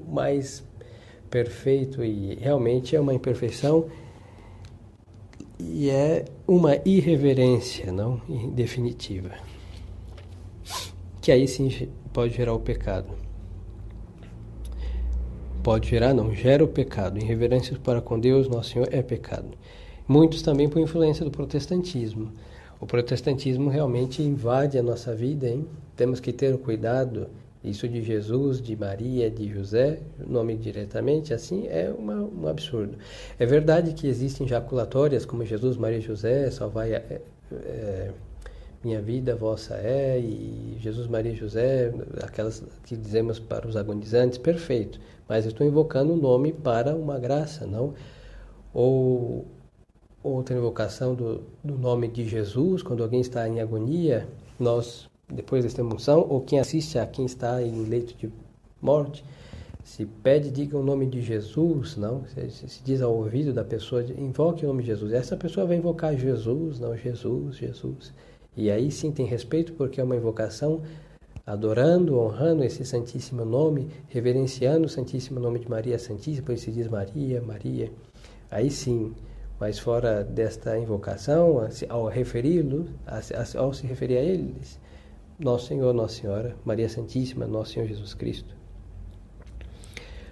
mais perfeito e realmente é uma imperfeição e é uma irreverência, não definitiva, que aí sim pode gerar o pecado. Pode gerar, não, gera o pecado. Irreverência para com Deus, Nosso Senhor, é pecado. Muitos também por influência do protestantismo. O protestantismo realmente invade a nossa vida, hein? Temos que ter cuidado. Isso de Jesus, de Maria, de José, nome diretamente, assim, é um absurdo. É verdade que existem jaculatórias como Jesus, Maria e José, salvai minha vida, vossa é, e Jesus, Maria e José, aquelas que dizemos para os agonizantes, perfeito. Mas eu estou invocando o nome para uma graça, não? Ou outra invocação do nome de Jesus, quando alguém está em agonia, nós depois desta unção, ou quem assiste a quem está em leito de morte, se pede, diga o nome de Jesus, não? Se diz ao ouvido da pessoa, invoque o nome de Jesus. Essa pessoa vai invocar Jesus, não, Jesus, Jesus. E aí sim tem respeito, porque é uma invocação adorando, honrando esse santíssimo nome, reverenciando o santíssimo nome de Maria Santíssima, por isso se diz Maria, Maria. Aí sim, mas fora desta invocação, ao referi-lo, ao se referir a eles, Nosso Senhor, Nossa Senhora, Maria Santíssima, Nosso Senhor Jesus Cristo.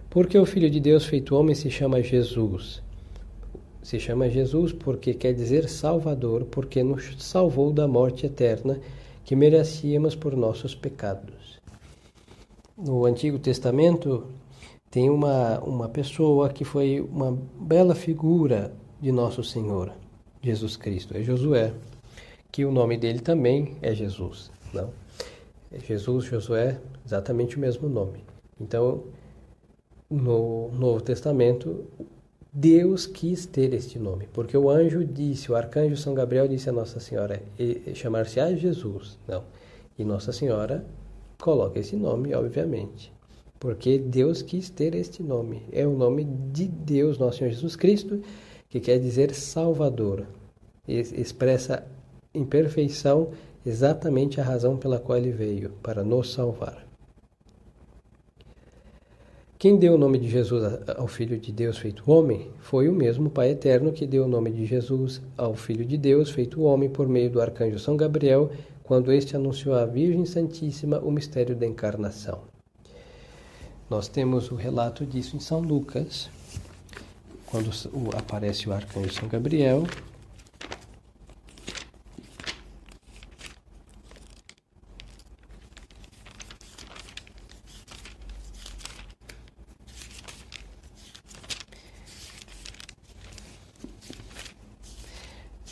Porque o Filho de Deus feito homem se chama Jesus? Se chama Jesus porque quer dizer Salvador, porque nos salvou da morte eterna que merecíamos por nossos pecados. No Antigo Testamento tem uma pessoa que foi uma bela figura de Nosso Senhor, Jesus Cristo. É Josué, que o nome dele também é Jesus, não? É Jesus, Josué, exatamente o mesmo nome. Então, no Novo Testamento, Deus quis ter este nome, porque o arcanjo São Gabriel disse a Nossa Senhora, chamar-se-á Jesus, não. E Nossa Senhora coloca esse nome, obviamente, porque Deus quis ter este nome. É o nome de Deus, Nosso Senhor Jesus Cristo, que quer dizer Salvador. Expressa em perfeição exatamente a razão pela qual ele veio, para nos salvar. Quem deu o nome de Jesus ao Filho de Deus feito homem foi o mesmo Pai Eterno que deu o nome de Jesus ao Filho de Deus feito homem por meio do arcanjo São Gabriel, quando este anunciou à Virgem Santíssima o mistério da encarnação. Nós temos o relato disso em São Lucas, quando aparece o arcanjo São Gabriel.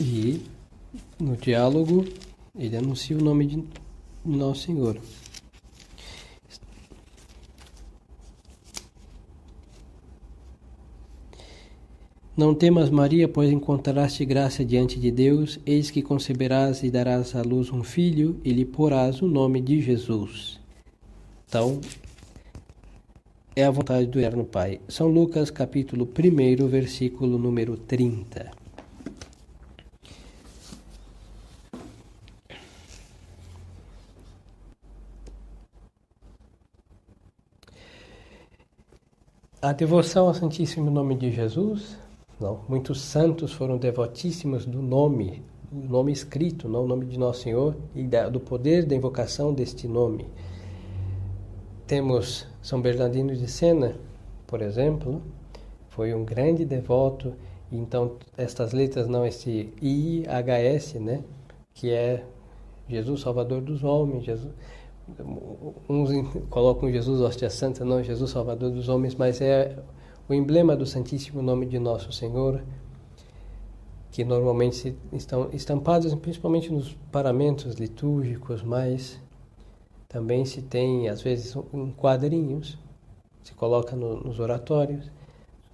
E no diálogo ele anuncia o nome de Nosso Senhor. Não temas, Maria, pois encontraste graça diante de Deus, eis que conceberás e darás à luz um filho, e lhe porás o nome de Jesus. Então, é a vontade do Eterno Pai. São Lucas, capítulo 1, versículo número 30. A devoção ao Santíssimo Nome de Jesus, não, muitos santos foram devotíssimos do nome, o nome escrito, não o nome de Nosso Senhor, e do poder da invocação deste nome. Temos São Bernardino de Sena, por exemplo, foi um grande devoto, então estas letras, não, esse IHS, né, que é Jesus Salvador dos homens, Jesus. Uns colocam Jesus Hóstia Santa, não, Jesus Salvador dos homens, mas é o emblema do Santíssimo Nome de Nosso Senhor, que normalmente estão estampados principalmente nos paramentos litúrgicos, mas também se tem, às vezes, em quadrinhos, se coloca nos oratórios.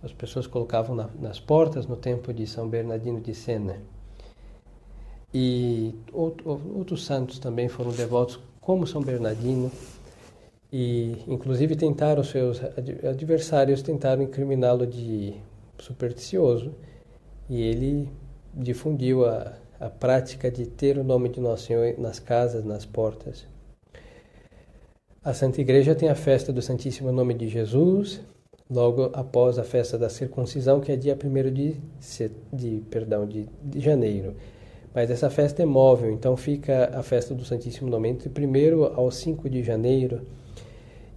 As pessoas colocavam nas portas no tempo de São Bernardino de Sena. E outros santos também foram devotos, como São Bernardino, e inclusive seus adversários tentaram incriminá-lo de supersticioso, e ele difundiu a prática de ter o nome de Nosso Senhor nas casas, nas portas. A Santa Igreja tem a festa do Santíssimo Nome de Jesus, logo após a festa da circuncisão, que é dia 1º de janeiro. Mas essa festa é móvel, então fica a festa do Santíssimo Nome entre 1º ao 5 de janeiro.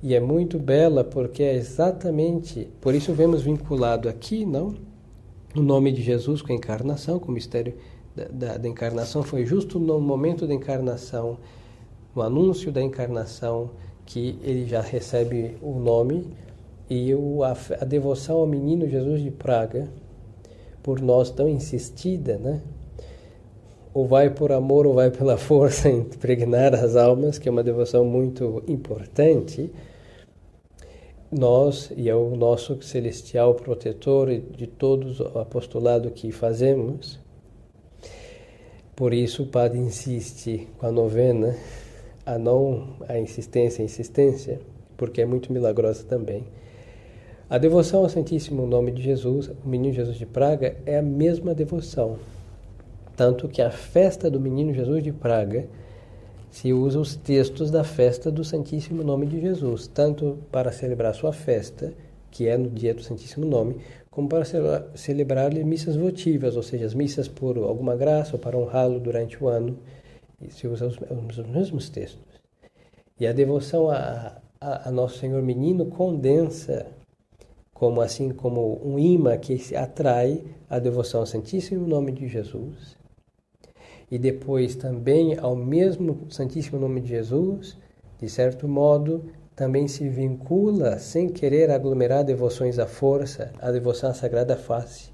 E é muito bela porque é exatamente, por isso vemos vinculado aqui, não? O nome de Jesus com a encarnação, com o mistério da encarnação. Foi justo no momento da encarnação, no anúncio da encarnação, que ele já recebe o nome, e a devoção ao menino Jesus de Praga, por nós tão insistida, né? Ou vai por amor ou vai pela força impregnar as almas, que é uma devoção muito importante. Nós, e é o nosso celestial protetor de todos o apostolado que fazemos. Por isso o padre insiste com a novena a insistência, porque é muito milagrosa também. A devoção ao Santíssimo Nome de Jesus, o Menino Jesus de Praga, é a mesma devoção. Tanto que a festa do Menino Jesus de Praga se usa os textos da festa do Santíssimo Nome de Jesus, tanto para celebrar sua festa, que é no dia do Santíssimo Nome, como para celebrar missas votivas, ou seja, as missas por alguma graça ou para honrá-lo durante o ano. E se usa os mesmos textos. E a devoção a Nosso Senhor Menino condensa, assim como um imã que atrai a devoção ao Santíssimo Nome de Jesus. E depois também ao mesmo Santíssimo Nome de Jesus, de certo modo, também se vincula, sem querer aglomerar devoções à força, a devoção à Sagrada Face.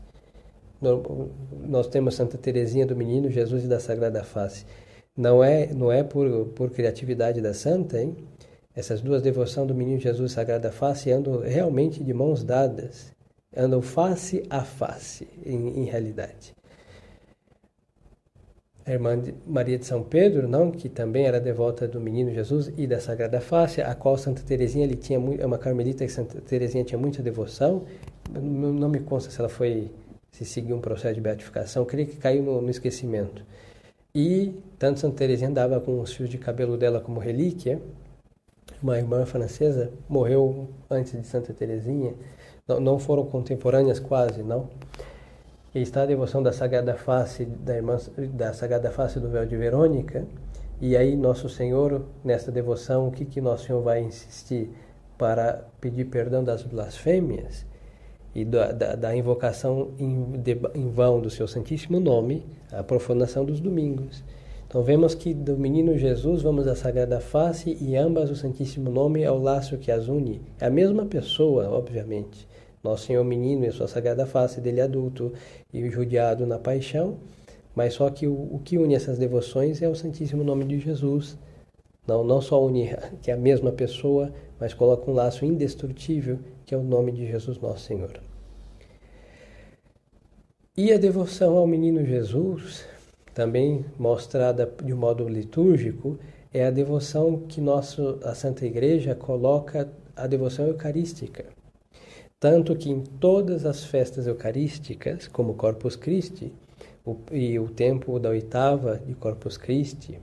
Nós temos Santa Teresinha do Menino Jesus e da Sagrada Face. Não é por criatividade da santa, hein? Essas duas devoções do Menino Jesus e Sagrada Face andam realmente de mãos dadas, andam face a face, em realidade. A irmã Maria de São Pedro, que também era devota do Menino Jesus e da Sagrada Face, a qual Santa Teresinha é uma carmelita que Santa Teresinha tinha muita devoção. Não me consta se seguiu um processo de beatificação, creio que caiu no esquecimento. E tanto Santa Teresinha andava com os fios de cabelo dela como relíquia. Uma irmã francesa morreu antes de Santa Teresinha, não foram contemporâneas quase, não. E está a devoção da Sagrada Face da Sagrada Face do Véu de Verônica. E aí Nosso Senhor, nesta devoção, o que Nosso Senhor vai insistir? Para pedir perdão das blasfêmias e da invocação em vão do seu Santíssimo Nome, a profanação dos domingos. Então vemos que do Menino Jesus vamos à Sagrada Face e ambas o Santíssimo Nome é o laço que as une. É a mesma pessoa, obviamente. Nosso Senhor Menino e sua Sagrada Face dele adulto e judiado na paixão, mas só que o que une essas devoções é o Santíssimo Nome de Jesus. Não só une que é a mesma pessoa, mas coloca um laço indestrutível, que é o nome de Jesus Nosso Senhor. E a devoção ao Menino Jesus, também mostrada de um modo litúrgico, é a devoção que a Santa Igreja coloca a devoção eucarística. Tanto que em todas as festas eucarísticas, como Corpus Christi e o tempo da oitava de Corpus Christi,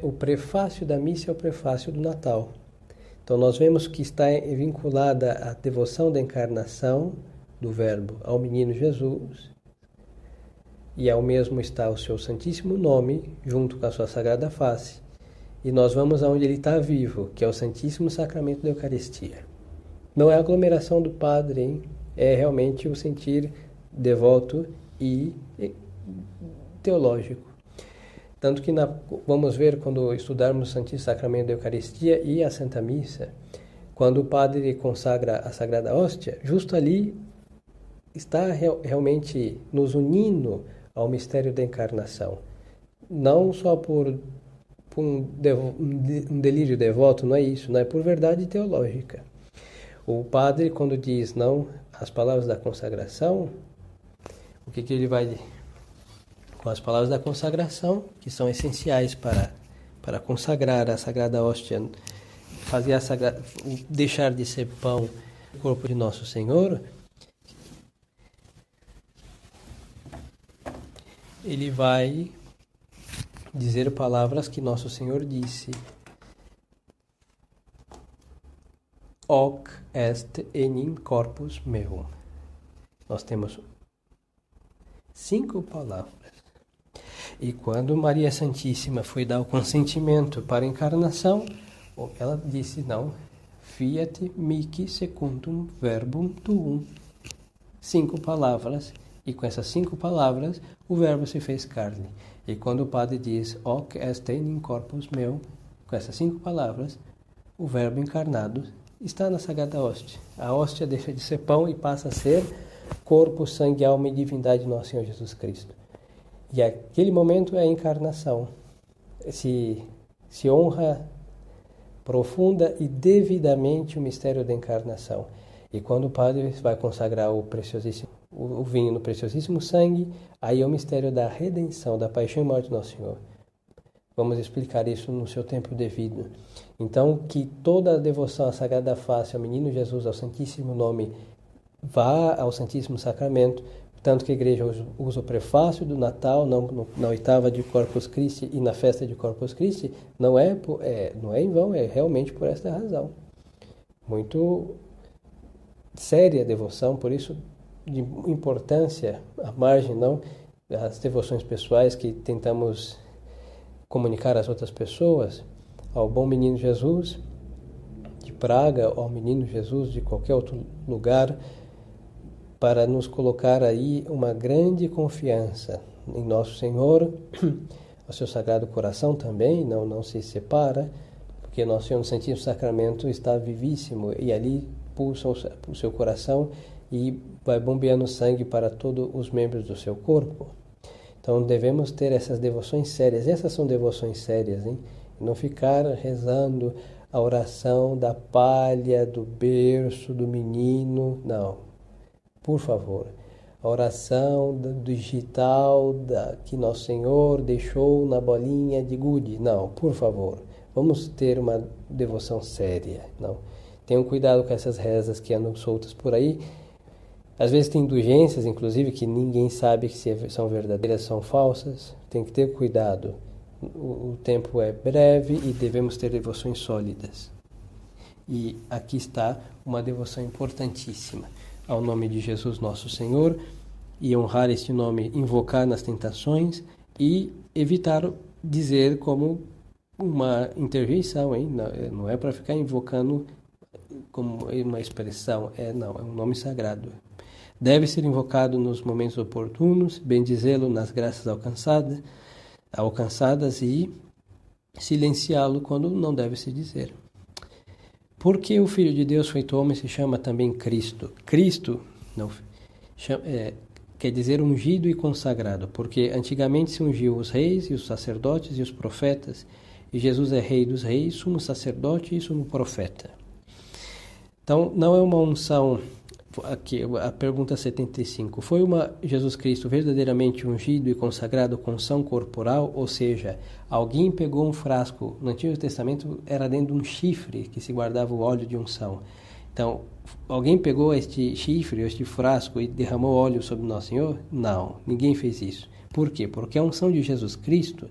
o prefácio da missa é o prefácio do Natal. Então nós vemos que está vinculada a devoção da encarnação do Verbo ao Menino Jesus, e ao mesmo está o seu Santíssimo Nome, junto com a sua Sagrada Face. E nós vamos aonde ele está vivo, que é o Santíssimo Sacramento da Eucaristia. Não é a aglomeração do padre, hein? É realmente o sentir devoto e teológico. Tanto que vamos ver quando estudarmos o Santíssimo Sacramento da Eucaristia e a Santa Missa, quando o padre consagra a Sagrada Hóstia, justo ali está realmente nos unindo ao mistério da encarnação. Não só por um delírio devoto, não é isso, não é por verdade teológica. O padre, quando diz as palavras da consagração, o que ele vai com as palavras da consagração, que são essenciais para consagrar a Sagrada Hóstia, deixar de ser pão o corpo de Nosso Senhor, ele vai dizer palavras que Nosso Senhor disse. Hoc est enim corpus meum. Nós temos 5 palavras. E quando Maria Santíssima foi dar o consentimento para a encarnação, ela disse, fiat mihi secundum verbum tuum. 5 palavras. E com essas 5 palavras, o Verbo se fez carne. E quando o padre diz, hoc est enim corpus meum, com essas 5 palavras, o Verbo encarnado está na Sagrada Hóstia. A hóstia deixa de ser pão e passa a ser corpo, sangue, alma e divindade de Nosso Senhor Jesus Cristo. E aquele momento é a encarnação. Se honra profunda e devidamente o mistério da encarnação. E quando o padre vai consagrar o vinho no preciosíssimo sangue, aí é o mistério da redenção, da paixão e morte de Nosso Senhor. Vamos explicar isso no seu tempo devido. Então, que toda a devoção à Sagrada Face, ao Menino Jesus, ao Santíssimo Nome, vá ao Santíssimo Sacramento, tanto que a igreja usa o prefácio do Natal, na oitava de Corpus Christi e na festa de Corpus Christi, não é em vão, é realmente por esta razão. Muito séria a devoção, por isso de importância, à margem, não, as devoções pessoais que tentamos comunicar às outras pessoas, ao bom Menino Jesus de Praga, ao Menino Jesus de qualquer outro lugar, para nos colocar aí uma grande confiança em Nosso Senhor, ao seu Sagrado Coração também, não se separa, porque Nosso Senhor no Santíssimo Sacramento está vivíssimo e ali pulsa o seu coração e vai bombeando sangue para todos os membros do seu corpo. Então devemos ter essas devoções sérias. Essas são devoções sérias, hein? Não ficar rezando a oração da palha, do berço, do menino. Não. Por favor. A oração do digital que Nosso Senhor deixou na bolinha de gude. Não, por favor. Vamos ter uma devoção séria. Não. Tenham cuidado com essas rezas que andam soltas por aí. Às vezes tem indulgências, inclusive, que ninguém sabe se são verdadeiras, são falsas. Tem que ter cuidado. O tempo é breve e devemos ter devoções sólidas. E aqui está uma devoção importantíssima ao nome de Jesus Nosso Senhor, e honrar este nome, invocar nas tentações e evitar dizer como uma interjeição, hein? Não é para ficar invocando como uma expressão, é um nome sagrado. Deve ser invocado nos momentos oportunos, bendizê-lo nas graças alcançadas e silenciá-lo quando não deve se dizer. Porque o Filho de Deus feito homem se chama também Cristo. Cristo quer dizer ungido e consagrado, porque antigamente se ungiu os reis e os sacerdotes e os profetas, e Jesus é rei dos reis, sumo sacerdote e sumo profeta. Então, não é uma unção. Aqui, a pergunta 75. Foi Jesus Cristo verdadeiramente ungido e consagrado com unção corporal? Ou seja, alguém pegou um frasco, no Antigo Testamento era dentro de um chifre que se guardava o óleo de unção. Então, alguém pegou este chifre, este frasco e derramou óleo sobre Nosso Senhor? Não, ninguém fez isso. Por quê? Porque a unção de Jesus Cristo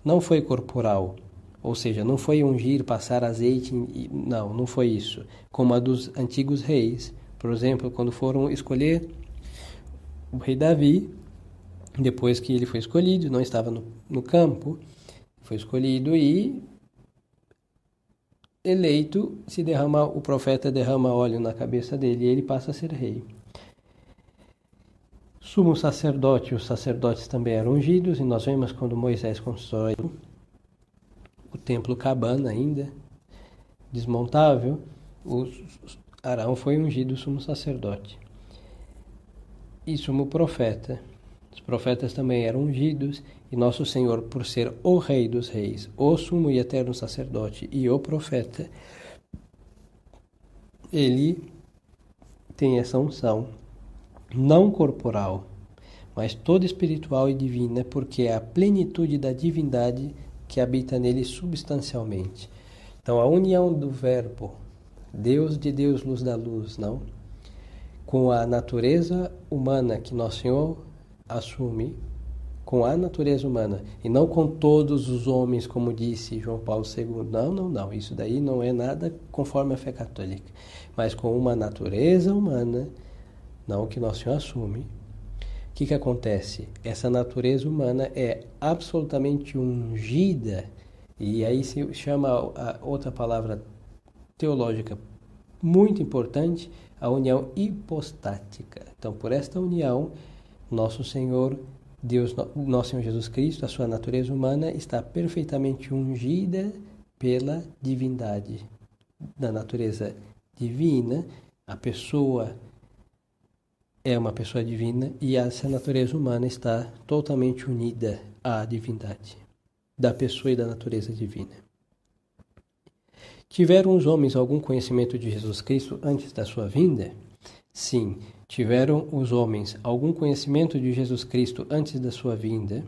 não foi corporal. Ou seja, não foi ungir, passar azeite, não foi isso. Como a dos antigos reis. Por exemplo, quando foram escolher o rei Davi, depois que ele foi escolhido, não estava no campo, foi escolhido e eleito, o profeta derrama óleo na cabeça dele e ele passa a ser rei. Sumo sacerdote, os sacerdotes também eram ungidos, e nós vemos quando Moisés constrói o templo cabana ainda, desmontável, Arão foi ungido sumo sacerdote e sumo profeta. Os profetas também eram ungidos, e Nosso Senhor, por ser o Rei dos Reis, o sumo e eterno sacerdote e o profeta, ele tem essa unção, não corporal, mas toda espiritual e divina, porque é a plenitude da divindade que habita nele substancialmente. Então, a união do Verbo, Deus de Deus, luz da luz, com a natureza humana que Nosso Senhor assume, com a natureza humana, e não com todos os homens, como disse João Paulo II. Não, isso daí não é nada conforme a fé católica, mas com uma natureza humana, que Nosso Senhor assume. O que acontece? Essa natureza humana é absolutamente ungida, e aí se chama a outra palavra teológica muito importante, a união hipostática. Então, por esta união, Nosso Senhor, Deus, Nosso Senhor Jesus Cristo, a sua natureza humana, está perfeitamente ungida pela divindade. Da natureza divina, a pessoa é uma pessoa divina e essa natureza humana está totalmente unida à divindade da pessoa e da natureza divina. Tiveram os homens algum conhecimento de Jesus Cristo antes da sua vinda? Sim, tiveram os homens algum conhecimento de Jesus Cristo antes da sua vinda,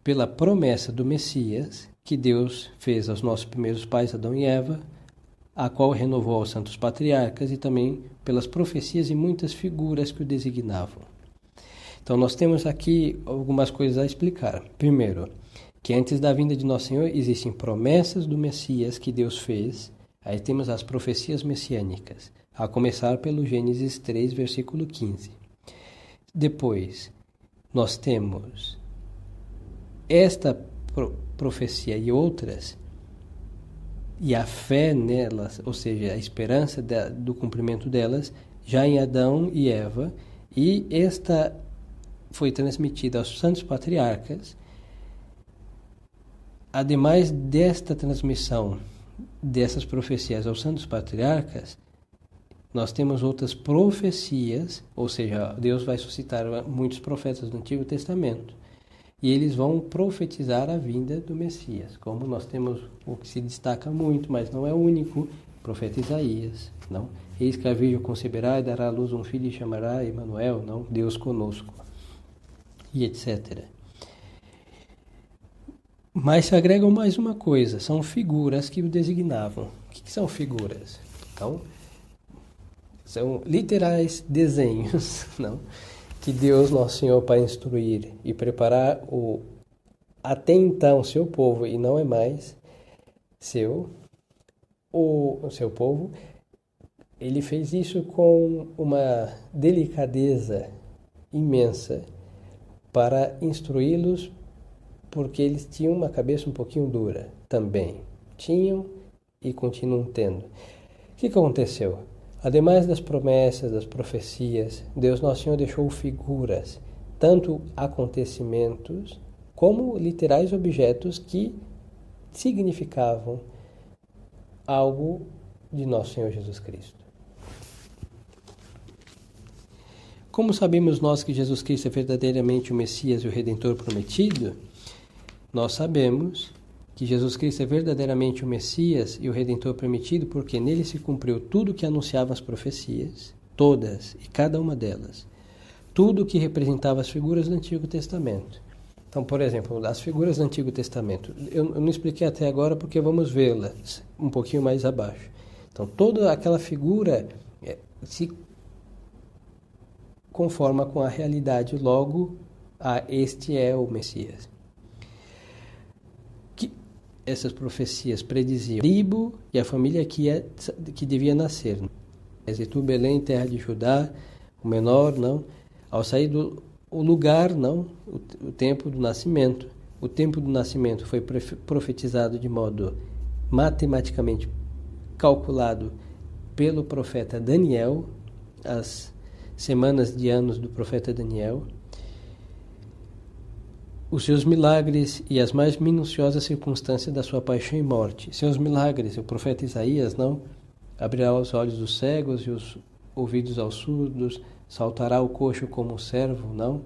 pela promessa do Messias que Deus fez aos nossos primeiros pais, Adão e Eva, a qual renovou aos santos patriarcas, e também pelas profecias e muitas figuras que o designavam. Então nós temos aqui algumas coisas a explicar. Primeiro, que antes da vinda de Nosso Senhor existem promessas do Messias que Deus fez. Aí temos as profecias messiânicas, a começar pelo Gênesis 3, versículo 15. Depois, nós temos esta profecia e outras, e a fé nelas, ou seja, a esperança do cumprimento delas, já em Adão e Eva, e esta foi transmitida aos santos patriarcas. Ademais desta transmissão dessas profecias aos santos patriarcas, nós temos outras profecias, ou seja, Deus vai suscitar muitos profetas do Antigo Testamento, e eles vão profetizar a vinda do Messias, como nós temos o que se destaca muito, mas não é o único, o profeta Isaías, não? Eis que a Virgem conceberá e dará à luz um filho e chamará Emanuel, não? Deus conosco, e etc. Mas se agregam mais uma coisa, são figuras que o designavam. O que são figuras? Então, são literais desenhos, não? Que Deus, Nosso Senhor, para instruir e preparar até então seu povo, e não é mais o seu povo, ele fez isso com uma delicadeza imensa para instruí-los, porque eles tinham uma cabeça um pouquinho dura também. Tinham e continuam tendo. O que aconteceu? Ademais das promessas, das profecias, Deus Nosso Senhor deixou figuras, tanto acontecimentos como literais objetos que significavam algo de Nosso Senhor Jesus Cristo. Como sabemos nós que Jesus Cristo é verdadeiramente o Messias e o Redentor prometido? Nós sabemos que Jesus Cristo é verdadeiramente o Messias e o Redentor prometido porque nele se cumpriu tudo que anunciava as profecias, todas e cada uma delas, tudo que representava as figuras do Antigo Testamento. Então, por exemplo, as figuras do Antigo Testamento, eu não expliquei até agora porque vamos vê-las um pouquinho mais abaixo. Então, toda aquela figura se conforma com a realidade, logo, este é o Messias. Essas profecias prediziam a tribo e a família que devia nascer. E tu, Belém, terra de Judá, o menor, não, ao sair do lugar, não, o tempo do nascimento. O tempo do nascimento foi profetizado de modo matematicamente calculado pelo profeta Daniel, as semanas de anos do profeta Daniel. Os seus milagres e as mais minuciosas circunstâncias da sua paixão e morte. Seus milagres, o profeta Isaías, não? Abrirá os olhos dos cegos e os ouvidos aos surdos, saltará o coxo como um servo, não?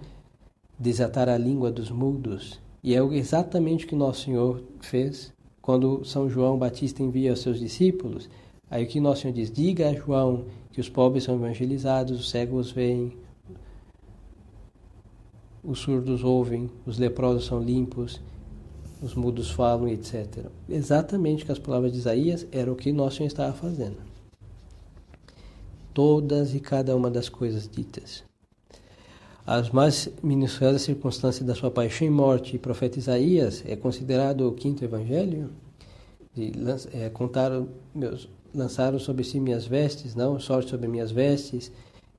Desatará a língua dos mudos. E é exatamente o que Nosso Senhor fez quando São João Batista envia aos seus discípulos. Aí o que Nosso Senhor diz? Diga a João que os pobres são evangelizados, os cegos veem, os surdos ouvem, os leprosos são limpos, os mudos falam, etc. Exatamente com as palavras de Isaías era o que Nosso Senhor estava fazendo. Todas e cada uma das coisas ditas. As mais minuciosas circunstâncias da sua paixão e morte, o profeta Isaías é considerado o quinto evangelho. Lançaram sobre si minhas vestes, não, sorte sobre minhas vestes,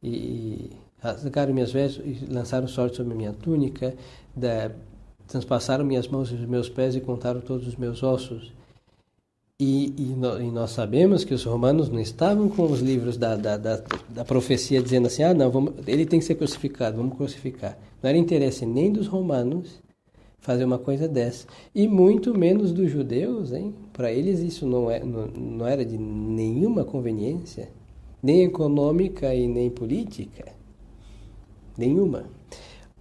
e rasgaram minhas vestes e lançaram sorte sobre minha túnica, transpassaram minhas mãos e os meus pés e contaram todos os meus ossos. E nós sabemos que os romanos não estavam com os livros da profecia dizendo assim, ele tem que ser crucificado, vamos crucificar. Não era interesse nem dos romanos fazer uma coisa dessa, e muito menos dos judeus, hein? Para eles isso não era de nenhuma conveniência, nem econômica e nem política, nenhuma.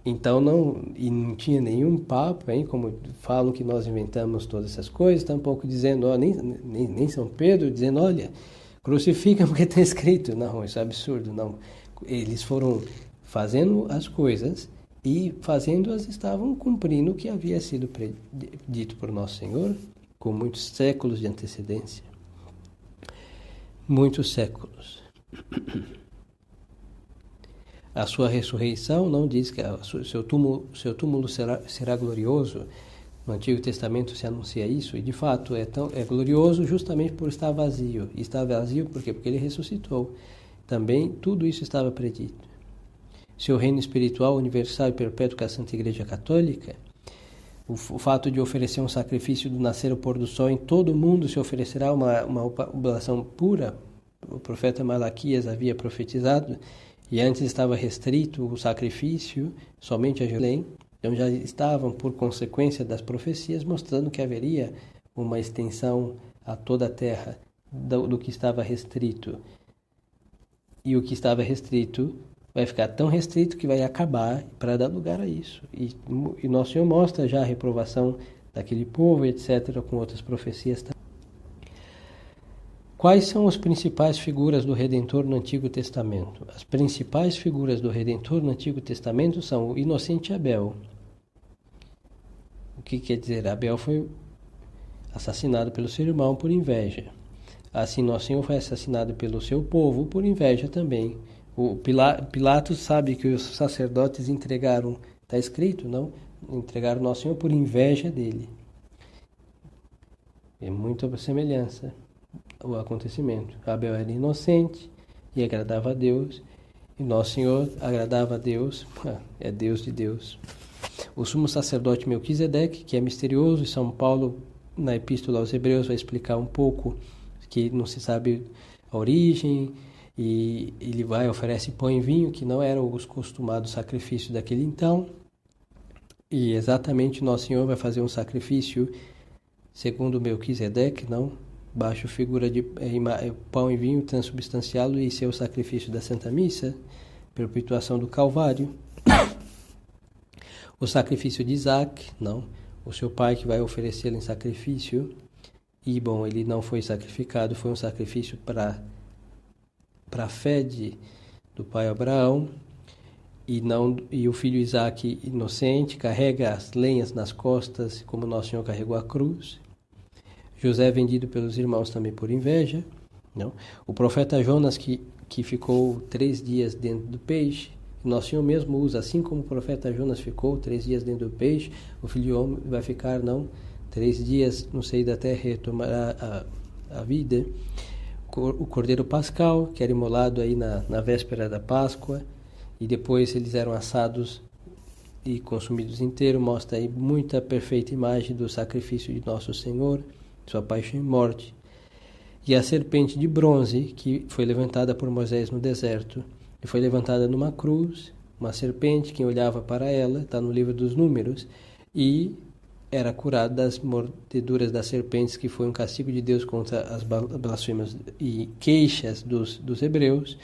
Então não tinha nenhum papo, hein? Como falam que nós inventamos todas essas coisas, tampouco dizendo, nem São Pedro dizendo, olha, crucifica porque está escrito. Não, isso é absurdo, não. Eles foram fazendo as coisas e fazendo-as estavam cumprindo o que havia sido dito por Nosso Senhor com muitos séculos de antecedência. Muitos séculos. A sua ressurreição não diz que seu túmulo será glorioso. No Antigo Testamento se anuncia isso, e de fato é glorioso justamente por estar vazio. E está vazio por quê? Porque ele ressuscitou. Também tudo isso estava predito. Seu reino espiritual, universal e perpétuo que é a Santa Igreja Católica, o fato de oferecer um sacrifício do nascer ao pôr do sol em todo o mundo se oferecerá uma oblação pura. O profeta Malaquias havia profetizado, e antes estava restrito o sacrifício somente a Jerusalém. Então já estavam, por consequência das profecias, mostrando que haveria uma extensão a toda a terra do que estava restrito. E o que estava restrito vai ficar tão restrito que vai acabar para dar lugar a isso. E Nosso Senhor mostra já a reprovação daquele povo, etc., com outras profecias também. Quais são as principais figuras do Redentor no Antigo Testamento? As principais figuras do Redentor no Antigo Testamento são o inocente Abel. O que quer dizer? Abel foi assassinado pelo seu irmão por inveja. Assim, Nosso Senhor foi assassinado pelo seu povo por inveja também. O Pilatos sabe que os sacerdotes entregaram, está escrito, não? Entregaram Nosso Senhor por inveja dele. É muita semelhança o acontecimento. Abel era inocente e agradava a Deus, e Nosso Senhor agradava a Deus, é Deus de Deus. O sumo sacerdote Melquisedeque, que é misterioso, e São Paulo, na Epístola aos Hebreus, vai explicar um pouco, que não se sabe a origem, e ele oferece pão e vinho, que não eram os costumados sacrifícios daquele então, e exatamente Nosso Senhor vai fazer um sacrifício segundo Melquisedeque, não? Baixo figura de pão e vinho transubstanciado e seu sacrifício da Santa Missa, perpetuação do Calvário. O sacrifício de Isaac, não? O seu pai que vai oferecê-lo em sacrifício. E, bom, ele não foi sacrificado, foi um sacrifício para a fé do pai Abraão. E o filho Isaac, inocente, carrega as lenhas nas costas, como Nosso Senhor carregou a cruz. José é vendido pelos irmãos também por inveja. Não? O profeta Jonas, que ficou 3 dias dentro do peixe, Nosso Senhor mesmo usa, assim como o profeta Jonas ficou 3 dias dentro do peixe, o Filho do Homem vai ficar, 3 dias no seio da terra e retomará a vida. O Cordeiro Pascal, que era imolado aí na véspera da Páscoa, e depois eles eram assados e consumidos inteiros, mostra aí muita perfeita imagem do sacrifício de Nosso Senhor, sua paixão e morte. E a serpente de bronze, que foi levantada por Moisés no deserto, e foi levantada numa cruz, uma serpente, quem olhava para ela, está no livro dos Números, e era curado das mordeduras das serpentes, que foi um castigo de Deus contra as blasfêmias e queixas dos hebreus.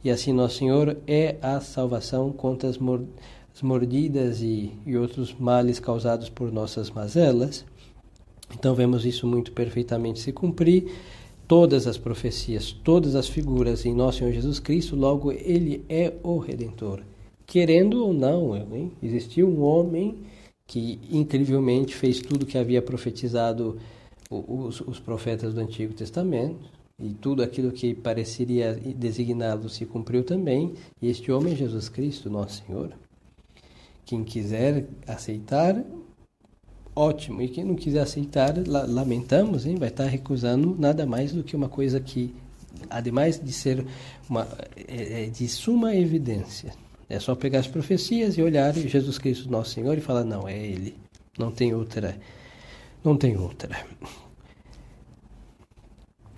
E assim Nosso Senhor é a salvação contra as mordidas e outros males causados por nossas mazelas. Então vemos isso muito perfeitamente se cumprir. Todas as profecias, todas as figuras em Nosso Senhor Jesus Cristo, logo Ele é o Redentor. Querendo ou não, existiu um homem que incrivelmente fez tudo que havia profetizado os profetas do Antigo Testamento, e tudo aquilo que pareceria designá-lo se cumpriu também, e este homem é Jesus Cristo, Nosso Senhor. Quem quiser aceitar, ótimo, e quem não quiser aceitar, lamentamos, vai estar recusando nada mais do que uma coisa que, ademais de ser de suma evidência, é só pegar as profecias e olhar Jesus Cristo Nosso Senhor e falar, não, é Ele, não tem outra.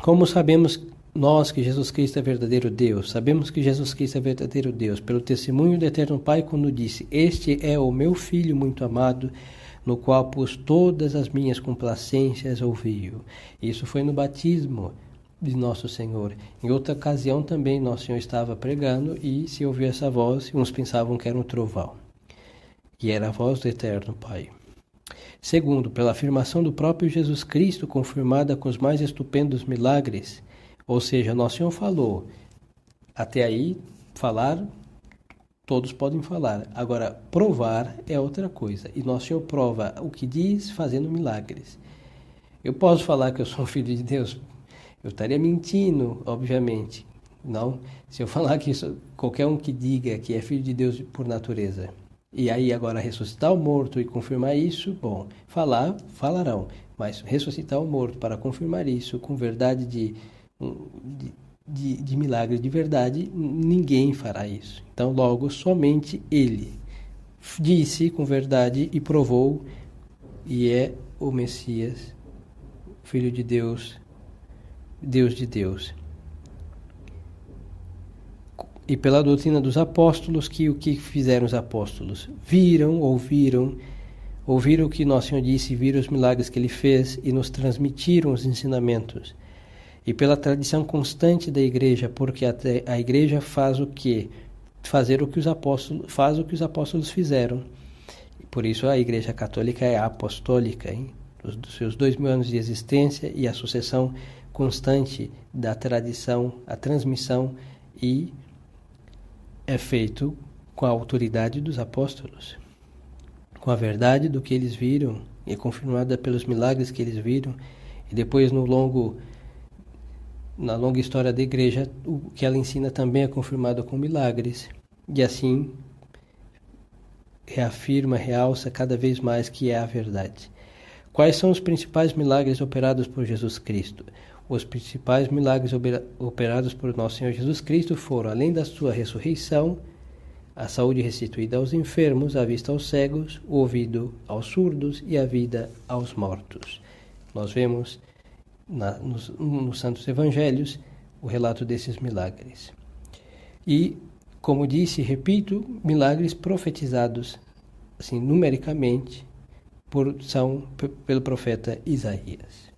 Como sabemos nós que Jesus Cristo é verdadeiro Deus? Sabemos que Jesus Cristo é verdadeiro Deus pelo testemunho do Eterno Pai quando disse, este é o meu Filho muito amado, no qual pus todas as minhas complacências ouviu. Isso foi no batismo de Nosso Senhor. Em outra ocasião também Nosso Senhor estava pregando e se ouviu essa voz, uns pensavam que era um trovão. E era a voz do Eterno Pai. Segundo, pela afirmação do próprio Jesus Cristo, confirmada com os mais estupendos milagres, ou seja, Nosso Senhor falou, até aí, falar todos podem falar. Agora, provar é outra coisa. E Nosso Senhor prova o que diz fazendo milagres. Eu posso falar que eu sou um filho de Deus? Eu estaria mentindo, obviamente. Não, se eu falar que qualquer um que diga que é filho de Deus por natureza, e aí agora ressuscitar o morto e confirmar isso, bom, falarão, mas ressuscitar o morto para confirmar isso com verdade de milagre de verdade, ninguém fará isso. Então, logo, somente ele disse com verdade e provou, e é o Messias, Filho de Deus, Deus de Deus. E pela doutrina dos apóstolos, que o que fizeram os apóstolos? Ouviram o que Nosso Senhor disse, viram os milagres que Ele fez e nos transmitiram os ensinamentos. E pela tradição constante da Igreja, porque a Igreja faz o que? Faz o que os apóstolos fizeram. Por isso a Igreja Católica é apostólica, hein? Dos seus 2000 anos de existência e a sucessão constante da tradição, a transmissão, e é feito com a autoridade dos apóstolos, com a verdade do que eles viram, e confirmada pelos milagres que eles viram, e depois na longa história da Igreja, o que ela ensina também é confirmado com milagres, e assim reafirma, realça cada vez mais que é a verdade. Quais são os principais milagres operados por Jesus Cristo? Os principais milagres operados por Nosso Senhor Jesus Cristo foram, além da sua ressurreição, a saúde restituída aos enfermos, a vista aos cegos, o ouvido aos surdos e a vida aos mortos. Nós vemos nos Santos Evangelhos o relato desses milagres. E, como disse, repito, milagres profetizados, assim, numericamente, pelo profeta Isaías.